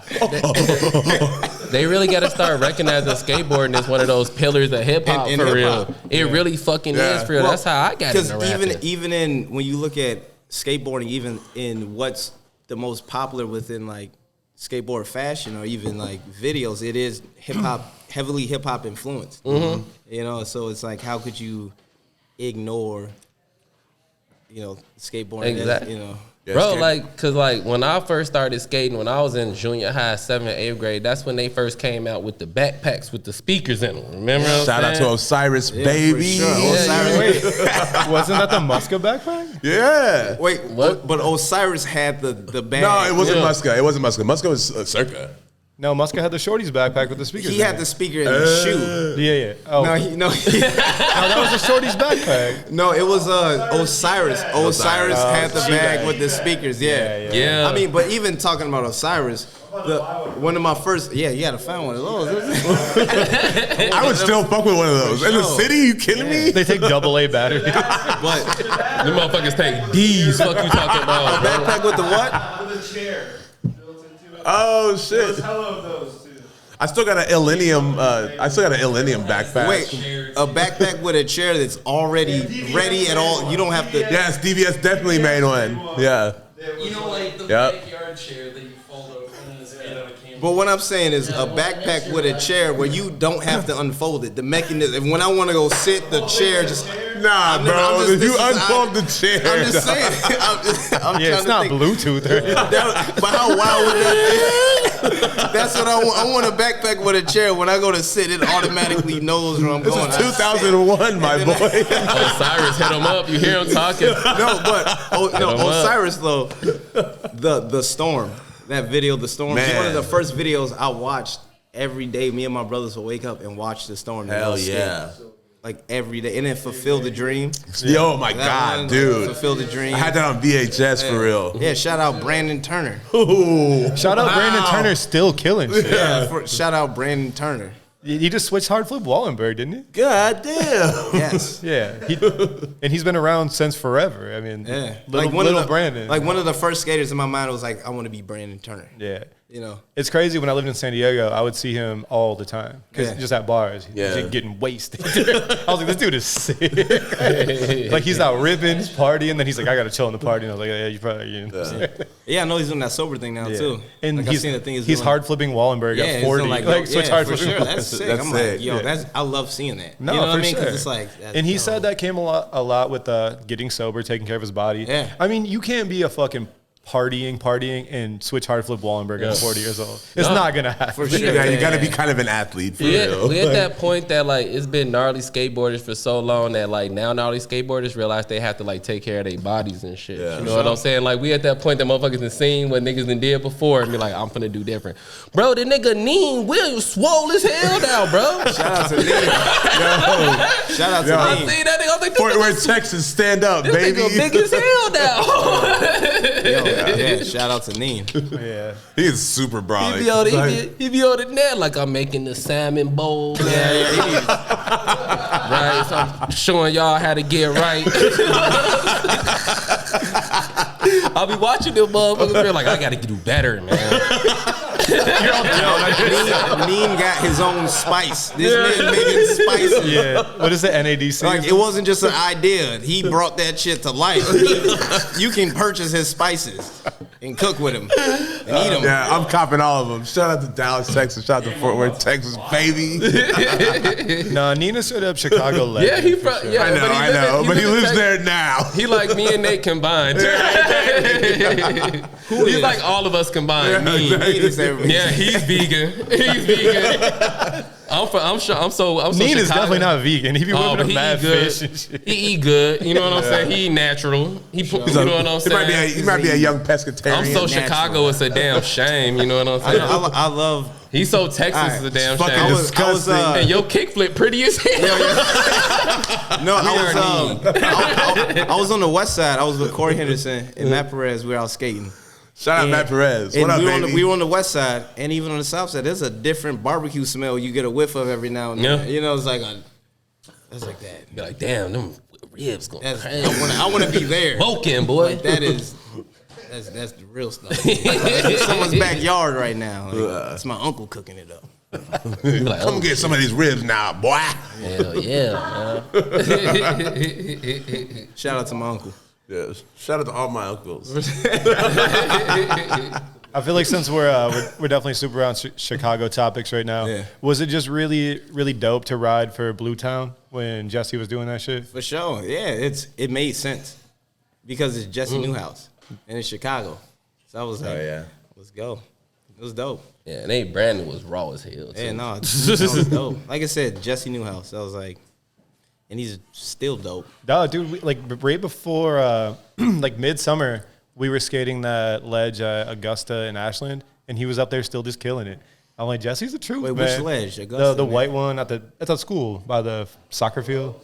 They really got to start recognizing skateboarding as one of those pillars of hip hop for real. It really fucking is for real. Well, that's how I got into rapping. Because even in when you look at skateboarding, even in what's the most popular within like skateboard fashion or even like videos, it is hip hop, heavily hip hop influenced. You know, so it's like, how could you ignore, you know, skateboarding? Exactly. You know. Bro, like, cause like when I first started skating, when I was in junior high, 7th, 8th grade, that's when they first came out with the backpacks with the speakers in them. Remember? Shout out to Osiris, baby. Sure. Osiris. Wait, wasn't that the Muska backpack? Yeah. Wait, what? But Osiris had the bag. No, it wasn't Muska. It wasn't Muska. Muska was Circa. No, Muska had the shorty's backpack with the speakers. He in had it. the speaker in the shoe. Yeah. Oh, No, no, that was the shorty's backpack. No, it was Osiris. Osiris had the bag with the speakers. Yeah. I mean, but even talking about Osiris, one of my first, you had to find one of those. I would still fuck with one of those. In the city, you kidding me? They take AA batteries. But the motherfuckers take D's. Fuck you talking about? A backpack with the what? With a chair built into it. Oh shit! There's hella of those too. I still got an Illenium. Backpack. Wait, a backpack with a chair that's already ready at all. You don't have to. Yes, DVS definitely made one. Yeah. You know, like the backyard chair that you fold over and spin on a camera. But what I'm saying is a backpack with a chair where you don't have to unfold it. The mechanism. When I want to go sit, the chair just. Nah, bro. If you unfold the chair. I'm just saying. I'm Yeah, it's not Bluetooth. But how wild would that be? That's what I want. I want a backpack with a chair. When I go to sit, it automatically knows where I'm This going. is 2001, my boy. Osiris hit him up. You hear him talking? No, but Osiris though, the storm, that video, the storm, was one of the first videos I watched every day. Me and my brothers would wake up and watch the storm. Hell yeah. Like every day, and then fulfill the dream. Yo, my God, dude. Fulfill the dream. I had that on VHS for real. Yeah, shout out Brandon Turner. Ooh. Shout out Brandon Turner, still killing shit. Shout out Brandon Turner. He just switched hard flip Wallenberg, didn't he? God damn. Yes. Yeah. And he's been around since forever. I mean, little Brandon. Like one of the first skaters in my mind was like, I want to be Brandon Turner. Yeah. You know. It's crazy. When I lived in San Diego, I would see him all the time. Because just at bars, just getting wasted. I was like, this dude is sick. Like, he's out ripping, partying. Then he's like, I got to chill in the party. And I was like, yeah, you probably. You know. Yeah, I know he's doing that sober thing now, too. And like, he's hard flipping Wallenberg at 40. Switch hard for flipping. sure. That's sick. That's I'm sick. like, yo, I love seeing that. No, you know what for I mean? sure. Because it's like, and he said that came a lot with getting sober, taking care of his body. Yeah. I mean, you can't be a fucking partying and switch hard flip Wallenberg at 40 years old. It's not gonna happen. For sure. Yeah, you got to be kind of an athlete for real. We at that point that like it's been gnarly skateboarders for so long that like now gnarly skateboarders realize they have to like take care of their bodies and shit. Yeah. You know what I'm saying? Like we at that point that motherfuckers done seen what niggas done did before and be like, I'm finna do different. Bro, the nigga Neen Williams swole as hell now, bro. Shout out to Neen. Shout out to I Neen. seen that nigga. I was like, Fort Worth, Texas, stand up, this baby. nigga big as hell now. Yeah, shout out to Neen. Yeah. He is super broad. He be on the net like I'm making the salmon bowl, man. Right, so I'm showing y'all how to get right. I'll be watching them motherfuckers feel like I gotta do better, man. Neen got his own spice. This man making spices. Yeah. What is the NADC? Like it wasn't just an idea. He brought that shit to life. You can purchase his spices and cook with him and eat them. Yeah, I'm copping all of them. Shout out to Dallas, Texas. Shout out to Fort Worth, Texas, baby. No, Nina straight up Chicago legend. Yeah, I know, but he lives there now. He like me and Nate combined. He's like all of us combined. Yeah, he's vegan. He's vegan. I'm sure. I'm so Neen is Chicago. definitely not vegan. He be Oh, whipping but up he mad eat good. fish and shit. He eat good. You know what I'm saying? He eat natural. You know what I'm saying? He might be a young pescatarian. I'm so natural. Chicago. It's a damn shame. You know what I'm saying? I love. He's so Texas. It's a damn shame. I was and your kickflip pretty as hell. No, I was on the west side. I was with Corey Henderson and Matt Perez. We were out skating. Shout out Matt Perez. What up, baby? We were on the west side, and even on the south side, there's a different barbecue smell you get a whiff of every now and then. Yeah. You know, it's like that's like that. You're like, damn, them ribs going That's, crazy. I want to be there. Vulcan, boy. Like, that's the real stuff. Like, it's someone's backyard right now. Like, it's my uncle cooking it up. Like, Come get some of these ribs now, boy. Hell yeah, man. Shout out to my uncle. Yes. Shout out to all my uncles. I feel like since we're definitely super on Chicago topics right now, was it just really, really dope to ride for Blue Town when Jesse was doing that shit? For sure. Yeah, it made sense because it's Jesse Newhouse and it's Chicago. So I was like, let's go. It was dope. Yeah, and Nate Brandon was raw as hell, too. Yeah, no, it was dope. Like I said, Jesse Newhouse. I was like, and he's still dope. No, dude, like right before, like midsummer, we were skating that ledge at Augusta and Ashland, and he was up there still just killing it. I'm like, Jesse's the truth, Wait, man. which ledge? Augusta, the man? white one at the school by the soccer field.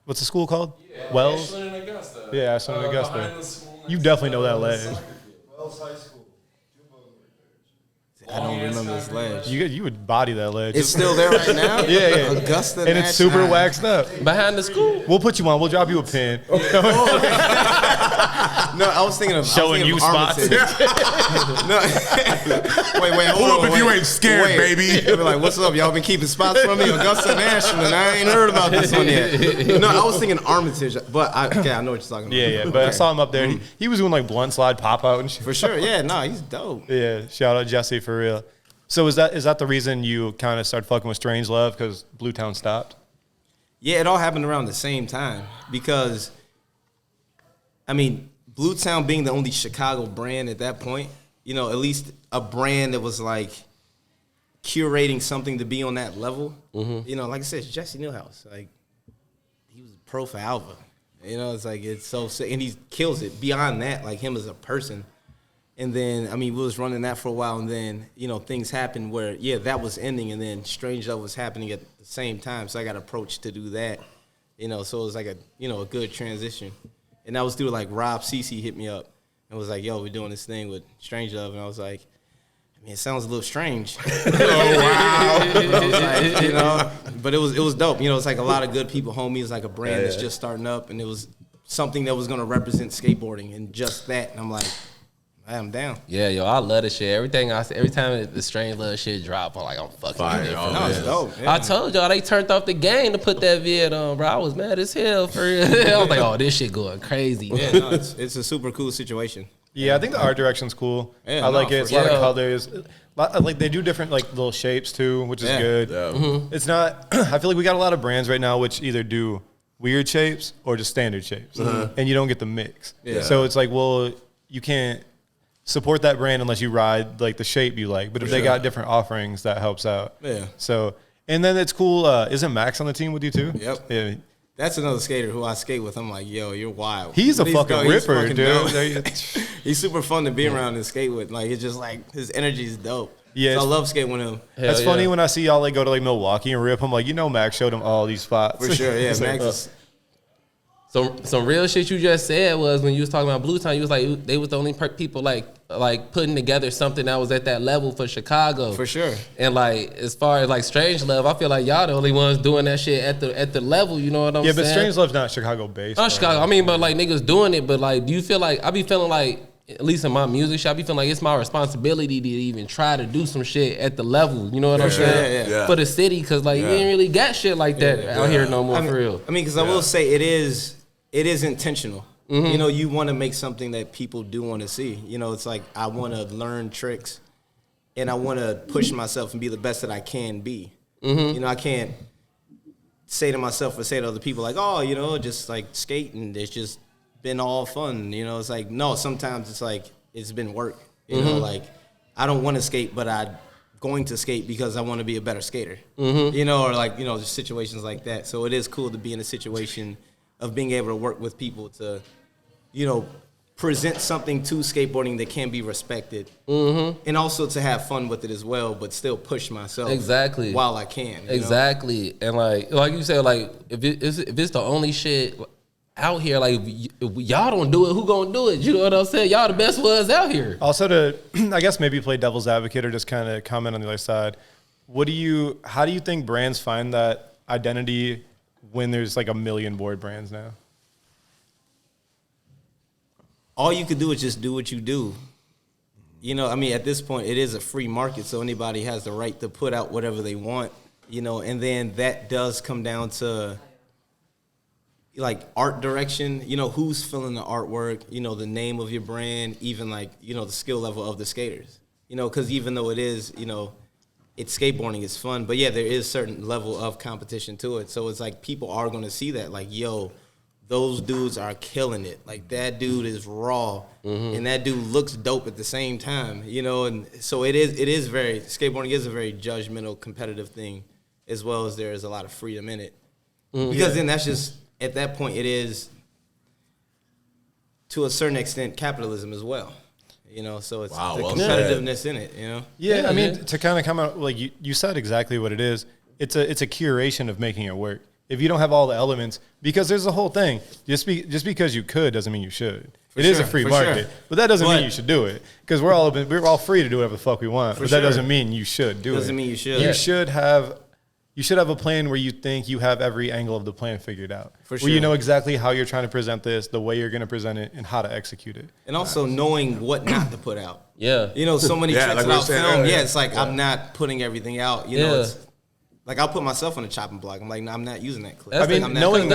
What's the school called? Wells. Ashland and Augusta. Yeah, Ashland and Augusta. Behind the school You next definitely to know that the ledge. soccer field. Wells High School. I don't remember this ledge. You would body that ledge. It's still there right now? Yeah. Augusta and it's super National. waxed up. Behind the school? We'll put you on. We'll drop you a pin. No, I was thinking of Showing you spots. Armitage. No. wait, hold Pull on. up if you ain't scared, baby. They were like, what's up? Y'all been keeping spots from me? Augusta National, and I ain't heard about this one yet. No, I was thinking Armitage, but I know what you're talking about. Yeah. But I saw him up there. He was doing like blunt slide pop out and shit. For sure, yeah, no, he's dope. Yeah, shout out Jesse for real. So is that the reason you kind of started fucking with Strange Love because Blue Town stopped? Yeah, it all happened around the same time because, I mean, Blue Town being the only Chicago brand at that point, you know, at least a brand that was like curating something to be on that level. Mm-hmm. You know, like I said, it's Jesse Newhouse. Like, he was pro for Alva. You know, it's like, it's so sick. And he kills it. Beyond that, like him as a person. And then, I mean, we was running that for a while, and then, you know, things happened where, that was ending, and then Strange Love was happening at the same time, so I got approached to do that, you know, so it was like a good transition. And that was through, like, Rob Cece hit me up and was like, yo, we're doing this thing with Strange Love, and I was like, I mean, it sounds a little strange. Oh, wow. I was like, you know, but it was dope. You know, it's like a lot of good people, homie. It's like a brand that's just starting up, and it was something that was going to represent skateboarding, and just that, and I'm like, I'm down. Yeah, yo, I love this shit. Every time the Strange Love shit drop, I'm like, I'm fucking with it. No, it's dope. Yeah. I told y'all they turned off the game to put that vid on, bro. I was mad as hell for real. I was like, oh, this shit going crazy. Yeah, no, it's a super cool situation. Yeah, I think the art direction's cool. Yeah, I like it. It's a lot of colors. Like they do different like little shapes too, which is good. Yeah. Mm-hmm. It's not. I feel like we got a lot of brands right now which either do weird shapes or just standard shapes, and you don't get the mix. Yeah. So it's like, well, you can't support that brand unless you ride like the shape you like. But if they got different offerings, that helps out. Yeah. So, and then it's cool. Isn't Max on the team with you too? Yep. Yeah. That's another skater who I skate with. I'm like, yo, you're wild. He's a fucking ripper, dude. He's super fun to be around and skate with. Like, it's just like his energy is dope. Yeah, so I love skating with him. That's funny when I see y'all like go to like Milwaukee and rip. I'm like, Max showed him all these spots. For sure, yeah. Max is. Some real shit you just said was when you was talking about Blue Town, you was like, they was the only people like putting together something that was at that level for Chicago. For sure. And like, as far as like Strange Love, I feel like y'all the only ones doing that shit at the level, you know what I'm saying? Yeah, but Strange Love's not Chicago based. Not Chicago. I mean, but like niggas doing it, but like, do you feel like, I be feeling like, at least in my music shop, I be feeling like it's my responsibility to even try to do some shit at the level, you know what I'm saying? Yeah. For the city, cause like, you ain't really got shit like that out here no more, for real. I mean, cause I will say it is intentional. Mm-hmm. You know, you want to make something that people do want to see. You know, it's like I want to learn tricks and I want to push myself and be the best that I can be. Mm-hmm. You know, I can't say to myself or say to other people like, oh, you know, just like skate and it's just been all fun. You know, it's like, no, sometimes it's like, it's been work. You know, like, I don't want to skate, but I'm going to skate because I want to be a better skater. You know, or like, you know, just situations like that. So it is cool to be in a situation of being able to work with people to, you know, present something to skateboarding that can be respected, and also to have fun with it as well, but still push myself while I can. Exactly, and like you said, like if it's the only shit out here, like if y'all don't do it, who gonna do it? You know what I'm saying? Y'all the best ones out here. Also, to I guess maybe play devil's advocate or just kind of comment on the other side. How do you think brands find that identity when there's like a million board brands now? All you could do is just do what you do. You know, I mean, at this point, it is a free market, so anybody has the right to put out whatever they want, you know, and then that does come down to, like, art direction, you know, who's filling the artwork, you know, the name of your brand, even, like, you know, the skill level of the skaters. You know, because even though it is, you know, it's skateboarding, it's fun, but, yeah, there is certain level of competition to it. So it's like people are going to see that, like, yo, those dudes are killing it. Like, that dude is raw, and that dude looks dope at the same time, you know? And so skateboarding is a very judgmental, competitive thing, as well as there is a lot of freedom in it. Because then that's just, at that point, it is, to a certain extent, capitalism as well. You know, so it's the competitiveness in it, you know? Yeah, I mean, to kind of come out, like, you said exactly what it is. It's a curation of making it work. If you don't have all the elements, because there's the whole thing. Just because you could doesn't mean you should. It is a free market, but that doesn't mean you should do it. Because we're all free to do whatever the fuck we want. But that doesn't mean you should do it. Doesn't mean you should. You should have a plan where you think you have every angle of the plan figured out. For sure. Where you know exactly how you're trying to present this, the way you're going to present it, and how to execute it. And also knowing what not to put out. Yeah. You know, so many tricks like about film. earlier. It's like I'm not putting everything out. You know, it's like I'll put myself on the chopping block. I'm like, no, I'm not using that clip. I mean, like, knowing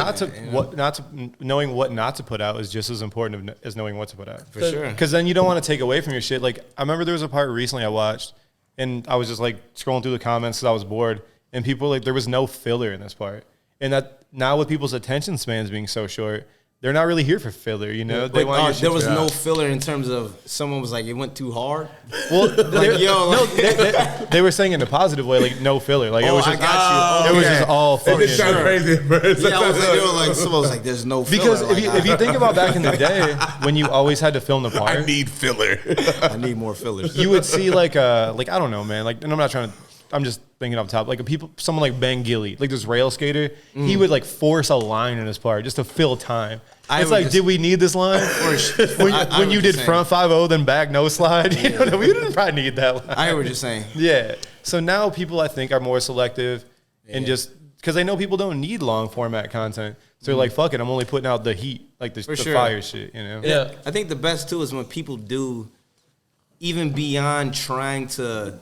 knowing what not to put out is just as important as knowing what to put out. For sure. Because then you don't want to take away from your shit. Like, I remember there was a part recently I watched, and I was just like scrolling through the comments because I was bored, and people were like, there was no filler in this part. And that now with people's attention spans being so short, they're not really here for filler, you know? They want there was no filler in terms of someone was like, it went too hard. Well, Like, they were saying in a positive way, like no filler. Like, it was just, I got you. it was just all fucking. It sounded crazy at first. Yeah, I was like, like, someone was like, there's no filler. Because like, if you think about back in the day when you always had to film the part, I need filler. I need more fillers. you would see like I don't know, man. Like, and I'm just thinking off the top. Like someone like Ben Gilly, like this rail skater, he would like force a line in his part just to fill time. It's like, did we need this line? When you did front 5-0, then back no slide, you know, we didn't probably need that line. I hear what you're saying. Yeah. So now people, I think, are more selective and just because they know people don't need long format content. So they're like, fuck it, I'm only putting out the heat, like the fire shit, you know? Yeah. I think the best too is when people do, even beyond trying to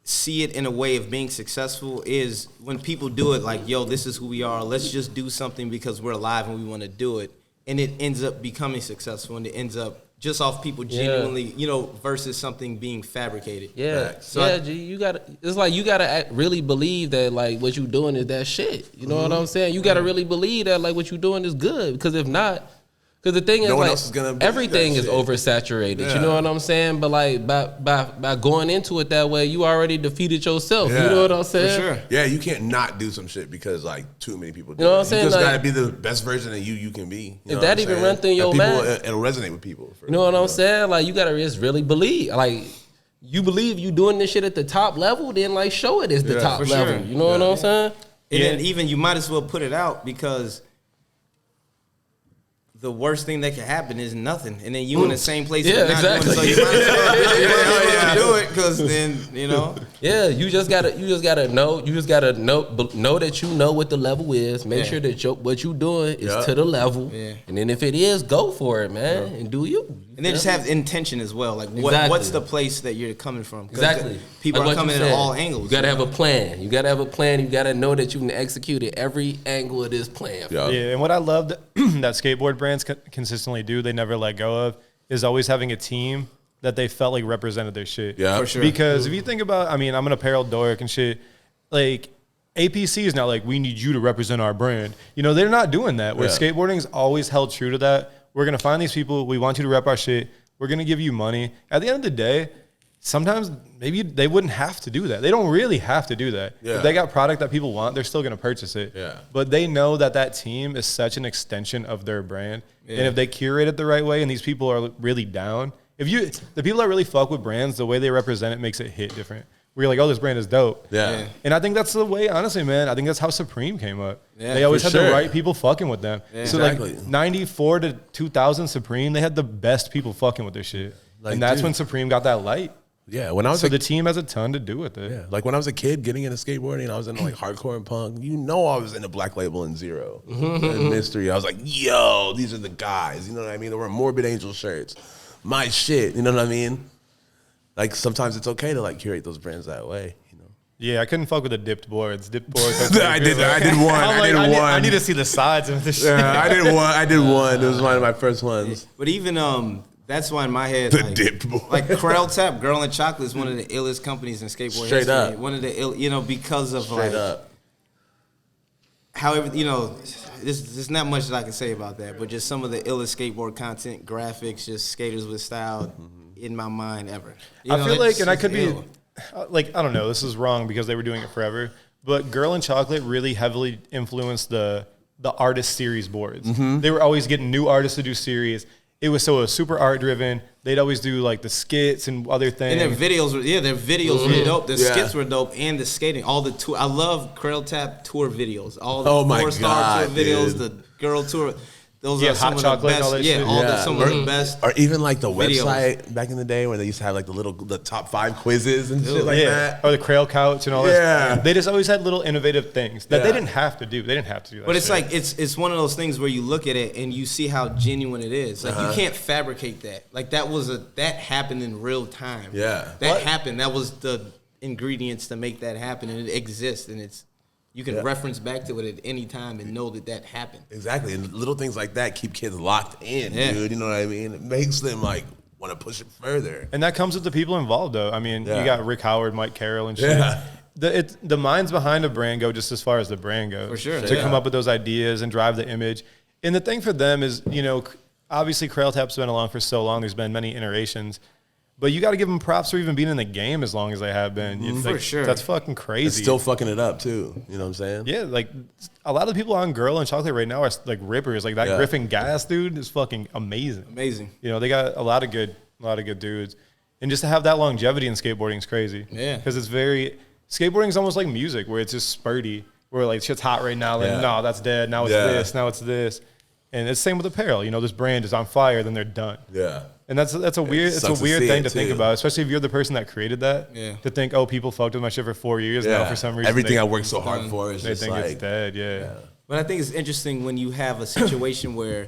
see it in a way of being successful, is when people do it like, yo, this is who we are. Let's just do something because we're alive and we want to do it. And it ends up becoming successful, and it ends up just off people genuinely, you know, versus something being fabricated. Yeah. Right. So G, you gotta really believe that like what you doing is that shit. You know what I'm saying? You gotta really believe that like what you doing is good. Because if not, because the thing is, like, everything is oversaturated. Yeah. You know what I'm saying? But like by going into it that way, you already defeated yourself. Yeah. You know what I'm saying? For sure. Yeah, you can't not do some shit because like too many people do. You know what I'm saying? You just like, gotta be the best version of you can be. You if that even run through your mind, it'll resonate with people. You know what I'm saying? Like, you gotta just really believe. Like, you believe you doing this shit at the top level, then like show it as the top level. You know what I'm saying? And then even you might as well put it out, because the worst thing that can happen is nothing, and then you in the same place. Yeah, exactly. Doing it, so you might as well do it, because then you know. Yeah, you just gotta know that you know what the level is. Make sure that what you doing is to the level, and then if it is, go for it, man, and do you. And then just have intention as well. Like, what's the place that you're coming from? Exactly. People are coming in all angles. You gotta have a plan. You gotta have a plan. You gotta know that you can execute it every angle of this plan. Yeah, and what I love that skateboard brands consistently do, they never let go of, is always having a team that they felt like represented their shit. Yeah, for sure. Because if you think about, I mean, I'm an apparel dork and shit. Like, APC is not like, we need you to represent our brand. You know, they're not doing that. Where skateboarding's always held true to that. We're going to find these people. We want you to rep our shit. We're going to give you money. At the end of the day, sometimes maybe they wouldn't have to do that. They don't really have to do that. Yeah. If they got product that people want, they're still going to purchase it. Yeah. But they know that that team is such an extension of their brand. Yeah. And if they curate it the right way and these people are really down, the people that really fuck with brands, the way they represent it makes it hit different. We're like, oh, this brand is dope. Yeah. And I think that's the way, honestly, man, I think that's how Supreme came up. Yeah, they always for had sure. the right people fucking with them. Yeah. So Exactly. like 94 to 2000 Supreme, they had the best people fucking with their shit. Like, and that's dude. when Supreme got that light. Yeah, when I was So the team has a ton to do with it. yeah, like when I was a kid getting into skateboarding, I was into like hardcore and punk. You know, I was into Black Label and Zero and Mystery. I was like, yo, these are the guys. You know what I mean? There were Morbid Angel shirts, my shit. You know what I mean? Like sometimes it's okay to like curate those brands that way. You know? Yeah, I couldn't fuck with the dipped boards. Dipped boards. I did one. I need to see the sides of this shit. Yeah, I did one. It was one of my first ones. But even that's why in my head, The like, dip boy. like Krell Tap, Girl and Chocolate is one of the illest companies in skateboard Straight history. up. One of the ill, you know, because of Straight like up. however, you know, there's not much that I can say about that, but just some of the illest skateboard content, graphics, just skaters with style in my mind ever. You I know, feel like, it's and I just could be, ill. like, I don't know, this is wrong because they were doing it forever, but Girl and Chocolate really heavily influenced the artist series boards. They were always getting new artists to do series. It was super art driven. They'd always do like the skits and other things. And their videos were dope. The Yeah. skits were dope, and the skating, all the tour. I love Krell Tap tour videos. All the Oh my 4-star tour God, videos, dude. the girl tour. Those Yeah, are some Hot of Chocolate the and all best. that Yeah, shit. all Yeah. some of the best. Or even like the Videos. website back in the day where they used to have like the top 5 quizzes and shit like yeah, that. or the Krail couch and all Yeah. that. They just always had little innovative things that they Yeah. didn't have to do. They didn't have to do that. But it's shit. like it's one of those things where you look at it and you see how genuine it is. Like you can't fabricate that. Like that happened in real time. Yeah. That happened. That was the ingredients to make that happen, and it exists, and you can reference back to it at any time and know that happened. Exactly. And little things like that keep kids locked in, Yeah. dude. You know what I mean? It makes them like want to push it further. And that comes with the people involved, though. I mean, Yeah. you got Rick Howard, Mike Carroll, and shit. Yeah. The minds behind a brand go just as far as the brand goes. For sure. To Yeah. come up with those ideas and drive the image. And the thing for them is, you know, obviously Krail Tap's been along for so long. There's been many iterations. But you got to give them props for even being in the game as long as they have been. It's For like, sure. That's fucking It's crazy. still fucking it up too. You know what I'm saying? Yeah, like a lot of the people on Girl and Chocolate right now are like rippers. Like that Yeah. Griffin Gas dude is fucking amazing. Amazing. You know, they got a lot of good dudes. And just to have that longevity in skateboarding is crazy. Yeah. Because skateboarding is almost like music where it's just spurty. Where like shit's hot right now. Like, Yeah. no, that's dead. Now it's Yeah. this. Now it's this. And it's the same with apparel. You know, this brand is on fire, then they're done. Yeah. And that's a weird sucks to see thing it, to think too. about, especially if you're the person that created that. Yeah. To think, oh, people fucked with my shit for 4 years now for some reason. Everything they, I worked so hard for is they just think like it's dead. Yeah. But I think it's interesting when you have a situation where,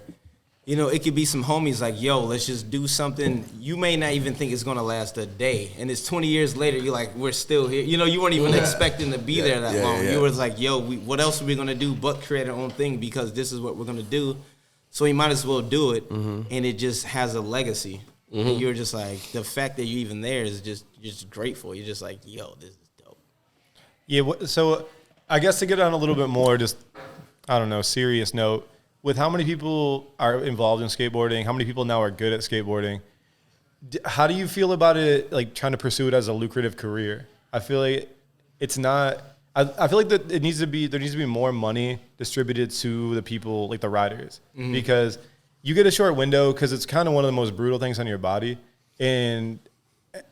you know, it could be some homies like, yo, let's just do something. You may not even think it's gonna last a day, and it's 20 years later. You're like, we're still here. You know, you weren't even expecting to be there that long. yeah. You was like, yo, what else are we gonna do but create our own thing because this is what we're gonna do. So you might as well do it, and it just has a legacy. And you're just like, the fact that you're even there is just you're just grateful. You're just like, yo, this is dope. Yeah. So I guess to get on a little bit more, just, I don't know, serious note, with how many people are involved in skateboarding, how many people now are good at skateboarding, how do you feel about it, like trying to pursue it as a lucrative career? I feel like it's not, I feel like that there needs to be more money distributed to the people, like the riders, because you get a short window because it's kind of one of the most brutal things on your body. And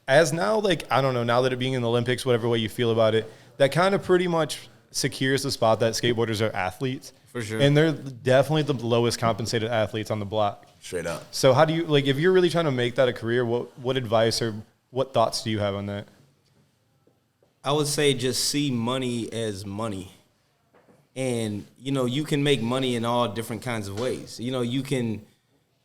as now, like, I don't know, now that it being in the Olympics, whatever way you feel about it, that kind of pretty much secures the spot that skateboarders are athletes. For sure. And they're definitely the lowest compensated athletes on the block. straight up. So how do you, like, if you're really trying to make that a career, what advice or what thoughts do you have on that? I would say just see money as money. And, you know, you can make money in all different kinds of ways. You know, you can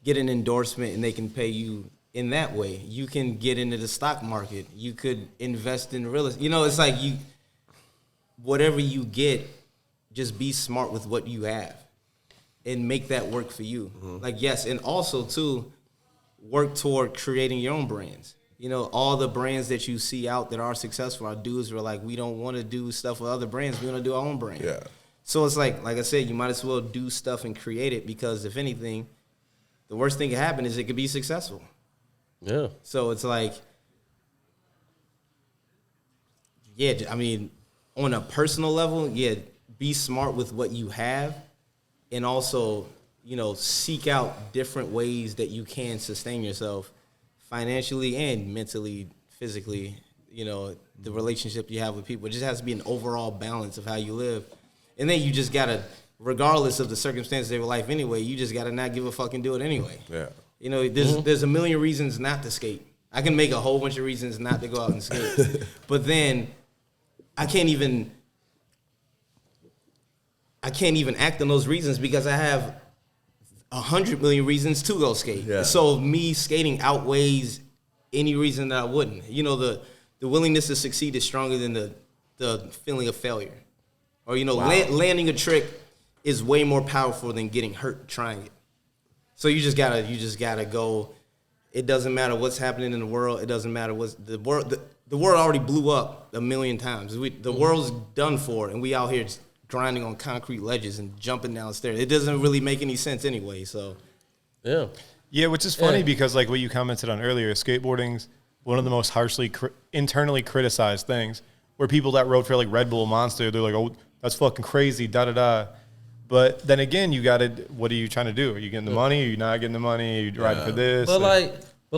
get an endorsement and they can pay you in that way. You can get into the stock market. You could invest in real estate. You know, it's like whatever you get, just be smart with what you have and make that work for you. Like, yes, and also, too, work toward creating your own brands. You know, all the brands that you see out that are successful are dudes who are like, we don't want to do stuff with other brands. We want to do our own brand. Yeah. So it's like I said, you might as well do stuff and create it because if anything, the worst thing that can happen is it could be successful. Yeah. So it's like, yeah, I mean, on a personal level, yeah, be smart with what you have and also, you know, seek out different ways that you can sustain yourself financially and mentally, physically, you know, the relationship you have with people. It just has to be an overall balance of how you live. And then you just got to, regardless of the circumstances of your life anyway, you just got to not give a fuck and do it anyway. Yeah. You know, there's a million reasons not to skate. I can make a whole bunch of reasons not to go out and skate. But then I can't even act on those reasons because I have 100 million reasons to go skate. Yeah. So me skating outweighs any reason that I wouldn't. You know, the willingness to succeed is stronger than the feeling of failure. Or, you know, landing a trick is way more powerful than getting hurt trying it. So you just gotta go. It doesn't matter what's happening in the world. It doesn't matter what's the world. The world already blew up a million times. The world's done for, and we out here just grinding on concrete ledges and jumping downstairs. It doesn't really make any sense anyway. So, Yeah. Yeah, which is funny because like what you commented on earlier, skateboarding's one of the most harshly internally criticized things. Where people that rode for like Red Bull, Monster, they're like, oh, that's fucking crazy, da da da. But then again, you gotta. What are you trying to do? Are you getting the money? Are you not getting the money? Are you riding for this? But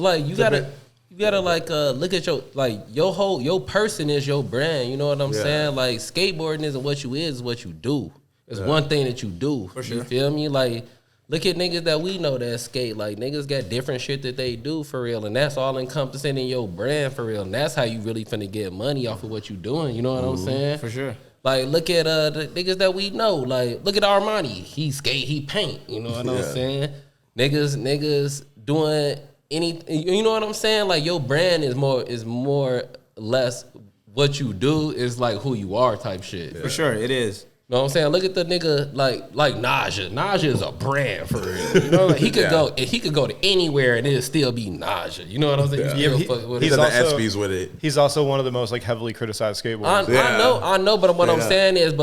like you gotta like look at your person is your brand. You know what I'm saying? Like skateboarding isn't what you is what you do. It's one thing that you do. For sure. You feel me? Like look at niggas that we know that skate. Like niggas got different shit that they do for real, and that's all encompassing in your brand for real. And that's how you really finna get money off of what you doing. You know what I'm saying? for sure. Like, look at the niggas that we know. Like, look at Armani. He skate, he paint. You know what I'm saying? Niggas doing anything. You know what I'm saying? Like, your brand is more less what you do is like who you are type shit. For sure, it is. You know what I'm saying? Look at the nigga like Naja. Naja is a brand for real. You know, like he could go to anywhere and it'll still be Naja. You know what I'm saying? He's also the ESPYs with it. He's also one of the most like heavily criticized skateboarders. I know, but what I'm saying is,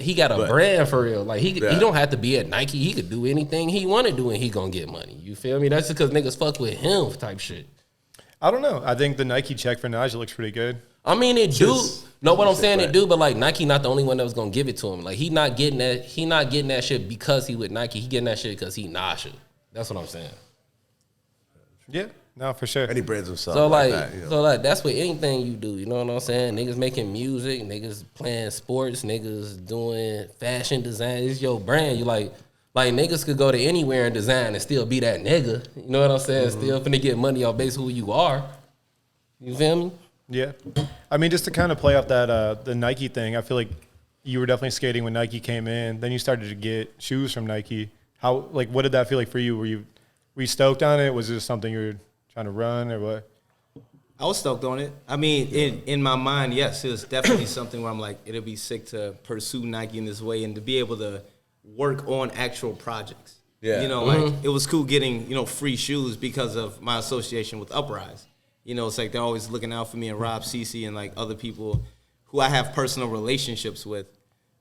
he got a brand for real. Like he don't have to be at Nike. He could do anything he want to do and he gonna get money. You feel me? That's just because niggas fuck with him type shit. I don't know. I think the Nike check for Naja looks pretty good. I mean, it do. No, what I'm saying it do, but like Nike not the only one that was gonna give it to him. Like he not getting that shit because he with Nike. He getting that shit because he Nasha. That's what I'm saying. Yeah, no, for sure. And he brands himself so like that, you know? So like that's with anything you do. You know what I'm saying? Niggas making music, niggas playing sports, niggas doing fashion design. It's your brand. You like niggas could go to anywhere and design and still be that nigga. You know what I'm saying? Still finna get money off base who you are. You feel me? Yeah. I mean, just to kind of play off that the Nike thing, I feel like you were definitely skating when Nike came in. Then you started to get shoes from Nike. What did that feel like for you? Were you stoked on it? Was it something you were trying to run or what? I was stoked on it. I mean, in my mind, yes, it was definitely something where I'm like, it'll be sick to pursue Nike in this way and to be able to work on actual projects. Yeah. You know, like it was cool getting, you know, free shoes because of my association with Uprise. You know, it's like they're always looking out for me and Rob Cece and like other people who I have personal relationships with,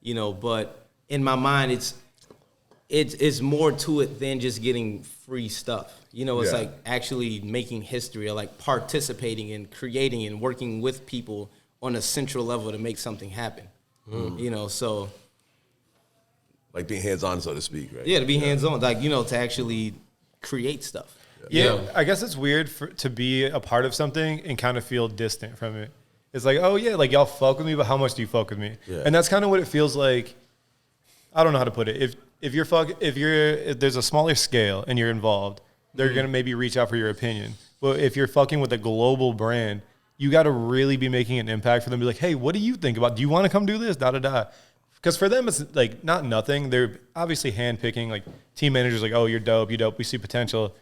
you know, but in my mind, it's more to it than just getting free stuff. You know, it's like actually making history or like participating and creating and working with people on a central level to make something happen. You know, so. Like being hands-on, so to speak, right? Yeah, to be hands-on, like, you know, to actually create stuff. Yeah, I guess it's weird to be a part of something and kind of feel distant from it. It's like, oh yeah, like y'all fuck with me, but how much do you fuck with me? Yeah. And that's kind of what it feels like. I don't know how to put it. If there's a smaller scale and you're involved, they're gonna maybe reach out for your opinion. But if you're fucking with a global brand, you got to really be making an impact for them. Be like, hey, what do you think about? Do you want to come do this? Da da da. Because for them, it's like not nothing. They're obviously handpicking. Like team managers, like, oh, you're dope, you dope. We see potential.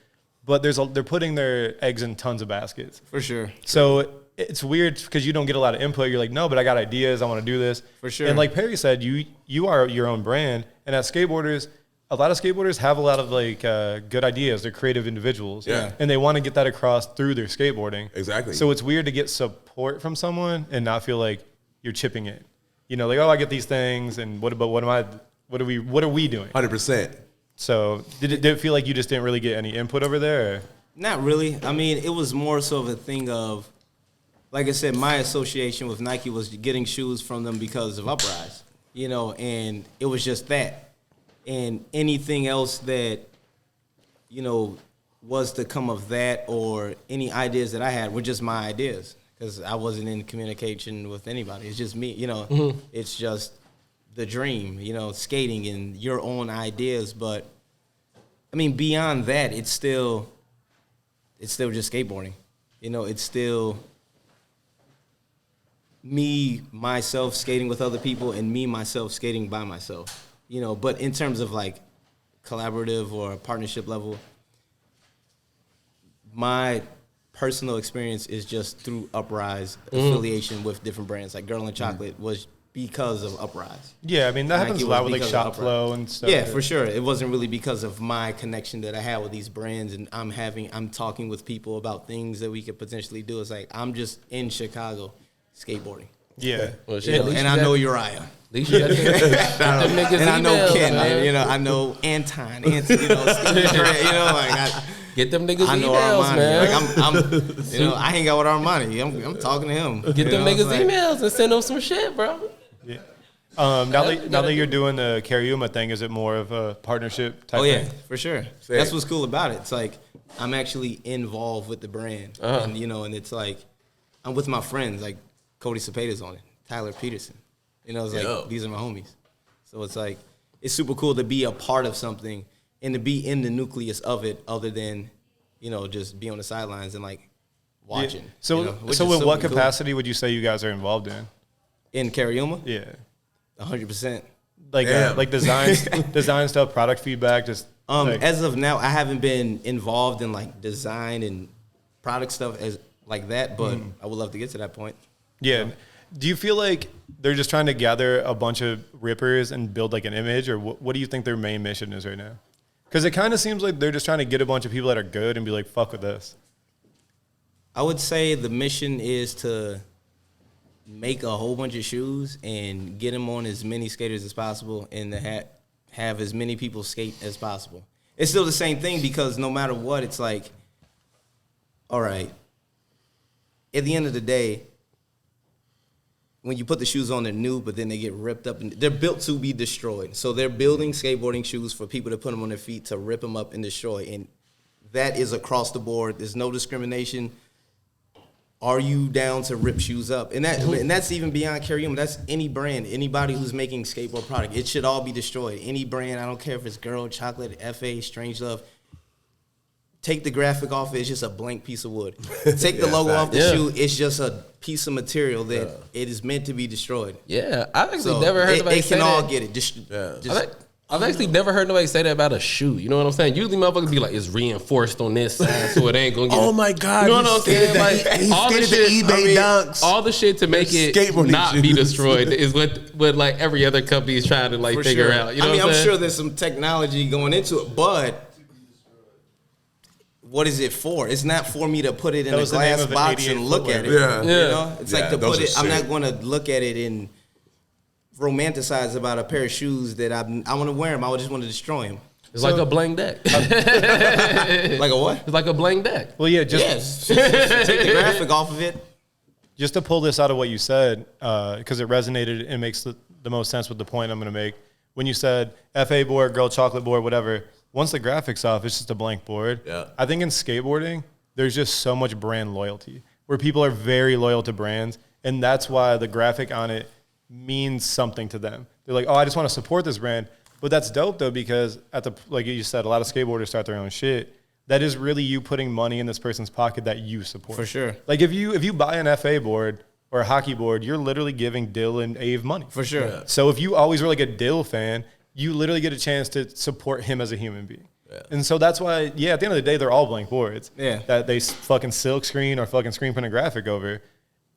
But they're putting their eggs in tons of baskets. For sure. So it's weird because you don't get a lot of input. You're like, no, but I got ideas. I want to do this. For sure. And like Perry said, you are your own brand. And as skateboarders, a lot of skateboarders have a lot of like good ideas. They're creative individuals. Yeah. And they want to get that across through their skateboarding. Exactly. So it's weird to get support from someone and not feel like you're chipping in. You know, like, oh, I get these things, and what are we doing? 100%. So did it feel like you just didn't really get any input over there? Or? Not really. I mean, it was more so of a thing of, like I said, my association with Nike was getting shoes from them because of Uprise, you know, and it was just that. And anything else that, you know, was to come of that, or any ideas that I had were just my ideas, because I wasn't in communication with anybody. It's just me, you know. It's just the dream, you know, skating and your own ideas. But I mean, beyond that, it's still just skateboarding. You know, it's still me, myself skating with other people, and me, myself skating by myself. You know, but in terms of like collaborative or partnership level, my personal experience is just through Uprise affiliation with different brands. Like Girl and Chocolate was because of Uprise. Yeah, I mean, that happens Nike a lot was with like because of shop Uprise. flow and stuff. Yeah, for sure. It wasn't really because of my connection that I had with these brands, and I'm talking with people about things that we could potentially do. It's like I'm just in Chicago skateboarding. Yeah. Well, You shit, know, and I know Uriah. At least you got them niggas And I know emails, Ken, man. and, you know, I know Anton, you know, Steve Trey, you know, like Get them niggas I know emails, Armani. man. Like I'm, you know, I hang out with Armani. I'm talking to him. Get them niggas emails and send them some shit, bro. Yeah. Now that you're doing the Cariuma thing, is it more of a partnership type Oh yeah, thing? for sure. Sick. That's what's cool about it. It's like I'm actually involved with the brand, and you know, and it's like I'm with my friends. Like Cody Cepeda's on it, Tyler Peterson. You know, it's like Yo. these are my homies. So it's like it's super cool to be a part of something and to be in the nucleus of it, other than, you know, just be on the sidelines and like watching. Yeah. So, you know, which so is in what super cool. capacity would you say you guys are involved in? In Cariuma? Yeah. 100%. Like design stuff, product feedback, just like, As of now, I haven't been involved in like design and product stuff as like that, but I would love to get to that point. yeah. Do you feel like they're just trying to gather a bunch of rippers and build like an image, or what do you think their main mission is right now? Because it kind of seems like they're just trying to get a bunch of people that are good and be like, fuck with this. I would say the mission is to make a whole bunch of shoes and get them on as many skaters as possible, and to have as many people skate as possible. It's still the same thing, because no matter what, it's like, all right, at the end of the day, when you put the shoes on, they're new, but then they get ripped up, and they're built to be destroyed. So they're building skateboarding shoes for people to put them on their feet to rip them up and destroy. And that is across the board. There's no discrimination. Are you down to rip shoes up? And that's even beyond Cariuma. That's any brand, anybody who's making skateboard product. It should all be destroyed. Any brand, I don't care if it's Girl, Chocolate, FA, Strange Love. Take the graphic off, it's just a blank piece of wood. Take the logo off the shoe, it's just a piece of material that it is meant to be destroyed. Yeah, I've actually So never heard nobody they say can all that. get it. Just I've actually never heard nobody say that about a shoe. You know what I'm saying? Usually motherfuckers be like, it's reinforced on this side, so it ain't gonna get. Oh my God! You know what I'm saying? Like he all the skated shit, the eBay dunks. all the shit to make it Skateboarding not be shoes. destroyed is what like every other company is trying to like for figure sure. out. You know I mean, what I'm I'm saying? sure there's some technology going into it, but what is it for? It's not for me to put it in That a was the name glass of an box 88 and look at it. footwear. You Yeah. know, it's Yeah, like to those put are it. I'm sick. not going to look at it and romanticize about a pair of shoes that I want to wear them. I just want to destroy them. It's like a blank deck. Like a what? It's like a blank deck. Well, yeah, Yes. Take the graphic off of it. just to pull this out of what you said, because it resonated and makes the most sense with the point I'm going to make. When you said FA board, Girl Chocolate board, whatever, once the graphics off, it's just a blank board. Yeah. I think in skateboarding, there's just so much brand loyalty where people are very loyal to brands, and that's why the graphic on it means something to them. They're like, oh, I just want to support this brand. But that's dope, though, because like you said, a lot of skateboarders start their own shit. That is really you putting money in this person's pocket that you support. For sure. Like if you buy an FA board or a hockey board, you're literally giving Dill and Ave money. For sure. Yeah. So if you always were like a Dill fan, you literally get a chance to support him as a human being. Yeah. And so that's why, yeah, at the end of the day, they're all blank boards. Yeah. That they fucking silk screen or fucking screen print a graphic over.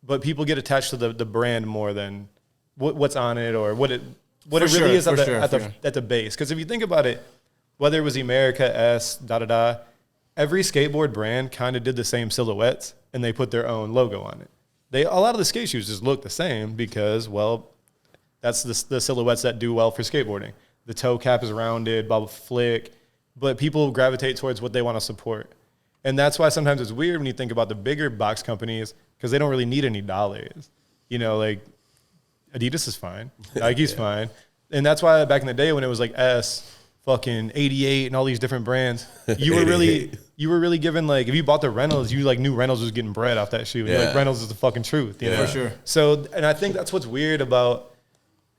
But people get attached to the brand more than what's on it or what it For really sure, is for at sure. the base. Because if you think about it, whether it was America, S, every skateboard brand kind of did the same silhouettes and they put their own logo on it. A lot of the skate shoes just look the same because, well, that's the silhouettes that do well for skateboarding. The toe cap is rounded, bubble flick, but people gravitate towards what they want to support. And that's why sometimes it's weird when you think about the bigger box companies because they don't really need any dollars. You know, like Adidas is fine, Nike's fine. And that's why back in the day when it was like S, fucking 88 and all these different brands, you were really given like, if you bought the Reynolds, you like knew Reynolds was getting bread off that shoe. Yeah. Like Reynolds is the fucking truth, you know? For sure. So, and I think that's what's weird about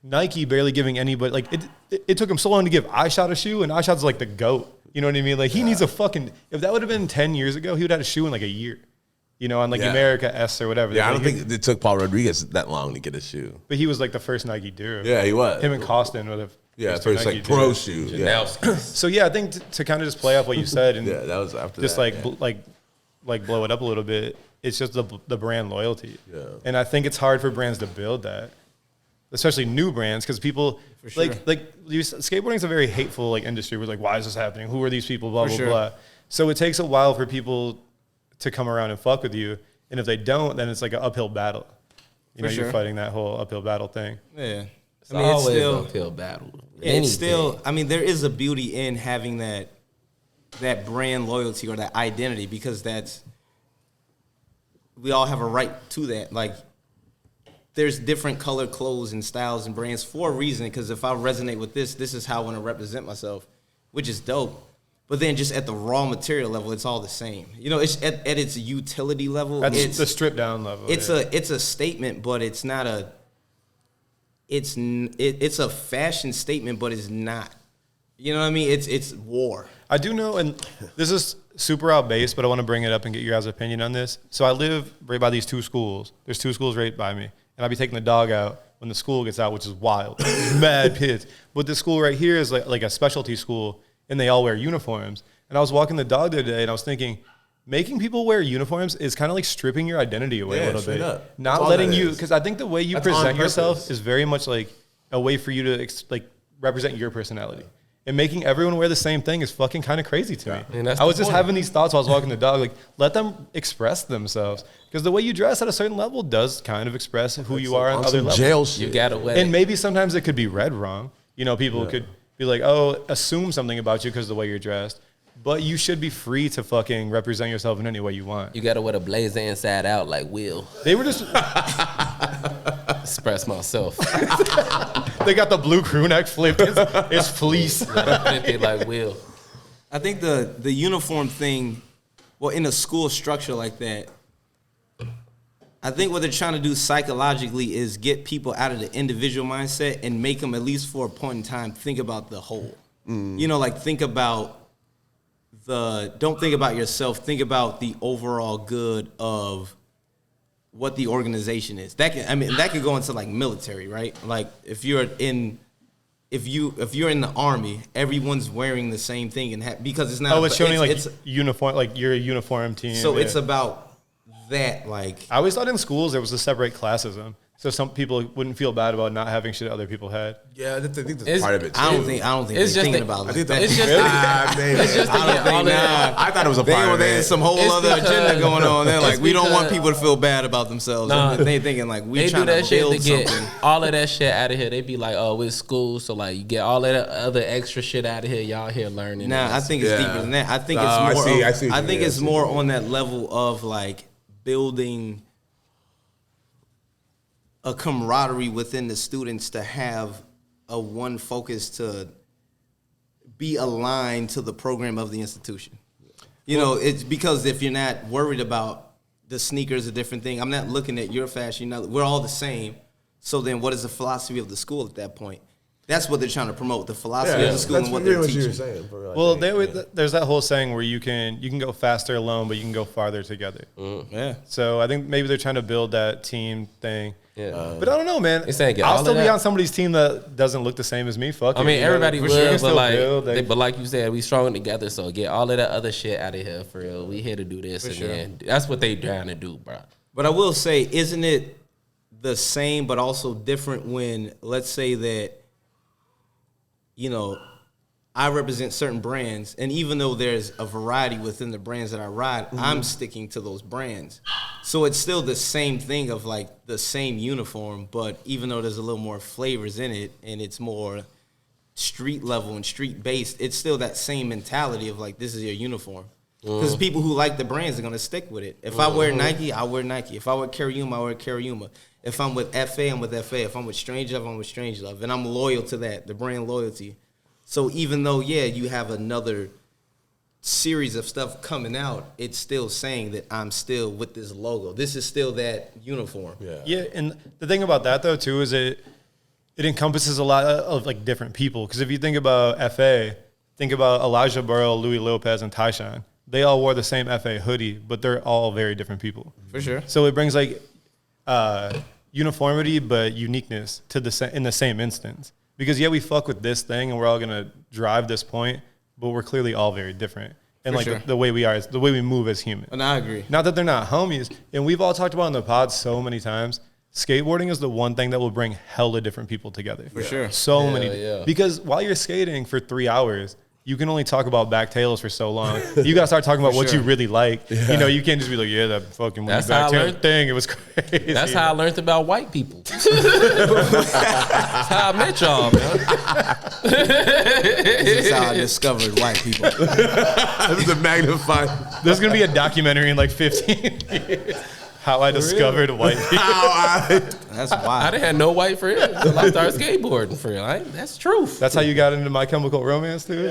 Nike barely giving anybody, like it took him so long to give iShot a shoe, and iShot's like the GOAT. You know what I mean? Like he needs a fucking, if that would have been 10 years ago, he would have had a shoe in like a year. You know, on like America S or whatever. Yeah, I don't think it took Paul Rodriguez that long to get a shoe. But he was like the first Nike dude. Yeah, he was. Him and Costin were the first like pro shoe. Yeah. So yeah, I think to kind of just play off what you said and that was after just that, like blow it up a little bit. It's just the brand loyalty. Yeah. And I think it's hard for brands to build that, especially new brands, because people skateboarding is a very hateful like industry. We're like, why is this happening? Who are these people? Blah blah blah. So it takes a while for people to come around and fuck with you. And if they don't, then it's like an uphill battle. You know, you're fighting that whole uphill battle thing. Yeah. It's always an uphill battle. It's still, I mean, there is a beauty in having that brand loyalty or that identity, because we all have a right to that. Like, there's different color clothes and styles and brands for a reason, because if I resonate with this is how I want to represent myself, which is dope. But then just at the raw material level, it's all the same. You know, it's at its utility level. It's the stripped down level. It's a statement, but it's not a. It's a fashion statement, but it's not. You know what I mean? It's war. I do know, and this is super out base, but I want to bring it up and get your guys' opinion on this. So I live right by these two schools. There's two schools right by me, and I'll be taking the dog out when the school gets out, which is wild. It's mad kids. But this school right here is like a specialty school, and they all wear uniforms. And I was walking the dog the other day, and I was thinking, making people wear uniforms is kind of like stripping your identity away a little bit. Up. Not letting you, because I think the way you present yourself is very much like a way for you to represent your personality. And making everyone wear the same thing is fucking kind of crazy to me. And I was just having these thoughts while I was walking the dog, like, let them express themselves. Because the way you dress at a certain level does kind of express who you are on other levels. Jail shit. You gotta wear And maybe sometimes it could be read wrong. You know, people could be like, oh, assume something about you because of the way you're dressed. But you should be free to fucking represent yourself in any way you want. You gotta wear the blazer inside out like Will. They were just... Express myself. They got the blue crew neck flipped. It's fleece. Flip it like Will. I think the uniform thing, well, in a school structure like that, I think what they're trying to do psychologically is get people out of the individual mindset and make them, at least for a point in time, think about the whole. You know, like don't think about yourself, think about the overall good of what the organization is. That could go into like military, right? Like if you're in the army, everyone's wearing the same thing because it's not. Oh, it's showing it's uniform, like you're a uniform team. So it's about that. Like I always thought in schools there was to separate classism, so some people wouldn't feel bad about not having shit other people had. Yeah, I think that's part of it too. I don't think it's they're just thinking about I that. think it's just I thought it was a part of it. There's some whole other agenda going on there. Like we don't want people to feel bad about themselves. Nah, they thinking like we trying do that to shit build to get something. all of that shit out of here. They be like, oh, it's school, so like you get all of that other extra shit out of here. Y'all here learning. Nah, I think it's deeper than that. I think it's more on that level of like building a camaraderie within the students to have a one focus to be aligned to the program of the institution. You know, it's because if you're not worried about the sneakers, a different thing. I'm not looking at your fashion. We're all the same. So then what is the philosophy of the school at that point? That's what they're trying to promote, the philosophy of the school and what they're teaching. Well, there's that whole saying where you can go faster alone, but you can go farther together. Yeah. So I think maybe they're trying to build that team thing. Yeah. But I don't know, man. I'll still be on somebody's team that doesn't look the same as me. Fuck it. I mean, everybody will, but like you said, we strong together. So get all of that other shit out of here for real. We here to do this, then that's what they trying to do, bro. But I will say, isn't it the same but also different when, let's say that, you know, I represent certain brands, and even though there's a variety within the brands that I ride, I'm sticking to those brands. So it's still the same thing of like the same uniform, but even though there's a little more flavors in it and it's more street level and street based, it's still that same mentality of like, this is your uniform. Because people who like the brands are going to stick with it. If I wear Nike, I wear Nike. If I wear Carryuma, I wear Carryuma. If I'm with FA, I'm with FA. If I'm with Strangelove, I'm with Strangelove. And I'm loyal to that, the brand loyalty. So even though, you have another series of stuff coming out, it's still saying that I'm still with this logo. This is still that uniform. Yeah, and the thing about that, though, too, is it encompasses a lot of, like, different people. Because if you think about FA, think about Elijah Burrell, Louis Lopez, and Tyshawn. They all wore the same FA hoodie, but they're all very different people. For sure. So it brings, like, uniformity but uniqueness to in the same instance. Because, we fuck with this thing, and we're all going to drive this point, but we're clearly all very different. And, the way we are, is the way we move as humans. And I agree. Not that they're not homies. And we've all talked about in the pod so many times, skateboarding is the one thing that will bring hella different people together. For sure. So many. Because while you're skating for 3 hours, you can only talk about back tails for so long. You got to start talking about what you really like. You know, you can't just be like, that fucking back tail thing. It was crazy. That's how I learned about white people. That's how I met y'all, man. This is how I discovered white people. This is a magnified. There's going to be a documentary in like 15 years. How I discovered white people. That's wild. I didn't have no white friends until I started skateboarding for real. That's truth. That's how you got into My Chemical Romance too?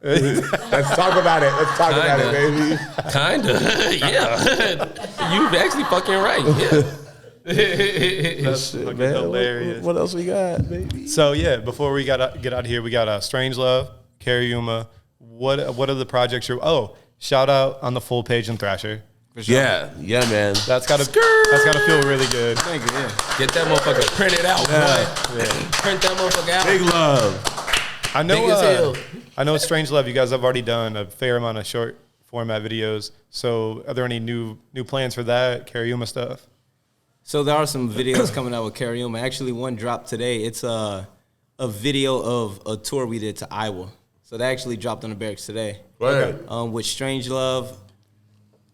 Let's talk about it. Let's talk about it, baby. Kinda, yeah. You've actually fucking right, yeah. That's fucking hilarious. What else we got, baby? So before we get out of here, we got Strangelove, Carryuma. What are the projects you're? Shout out on the full page in Thrasher. Sure. Yeah, man. That's gotta feel really good. Thank you. Get that motherfucker printed out, boy. Print that motherfucker out. Big love. I know. Big as hell. I know Strangelove. You guys have already done a fair amount of short format videos. So, are there any new plans for that Carryuma stuff? So there are some videos coming out with Carryuma. Actually, one dropped today. It's a video of a tour we did to Iowa. So that actually dropped on the barracks today. Right. With Strangelove.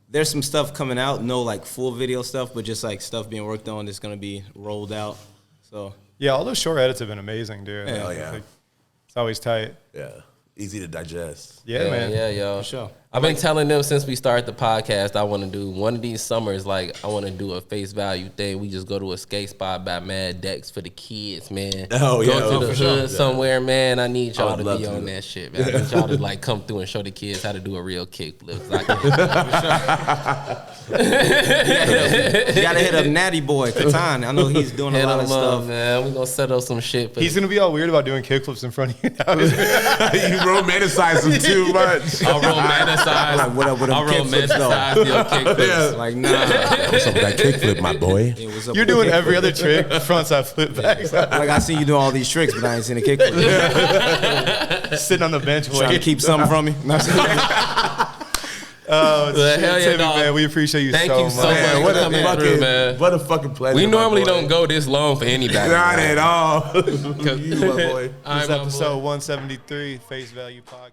There's some stuff coming out, no like full video stuff, but just like stuff being worked on that's gonna be rolled out. So all those short edits have been amazing, dude. Yeah. It's always tight. Yeah. Easy to digest. Yeah, man. Yeah, yo. for sure. I've been telling them since we started the podcast, I want to do one of these summers, like I want to do a face value thing. We just go to a skate spot by Mad Dex for the kids, man. Oh, yeah. Go to the For hood somewhere, man. I need y'all I would to love be to on do that shit, man. I need y'all to like come through and show the kids how to do a real kickflip. You gotta hit up Natty Boy Katan. I know he's doing a lot of stuff. Man, we gonna set up some shit. He's gonna be all weird about doing kickflips in front of you now. You romanticize him too much. I'll romanticize. Like, what up with them I'll kickflips, though? romanticize your kickflips. Yeah. Like, nah. What's up with that kickflip, my boy? Hey, what's up You're with the doing kickflip? every other trick, frontside flip backs. Like, I see you doing all these tricks, but I ain't seen a kickflip. Sitting on the bench Trying to waiting. keep something from me. Oh, Well, shit, hell yeah, Timmy, dog. man. We appreciate you Thank so you much. so much. Man, what a coming through, fucking man. what a fucking pleasure. We my normally boy. don't go this long for anybody. Not man. at all. Cause- You, my boy. All This right, my boy. episode 173, Face Value Podcast.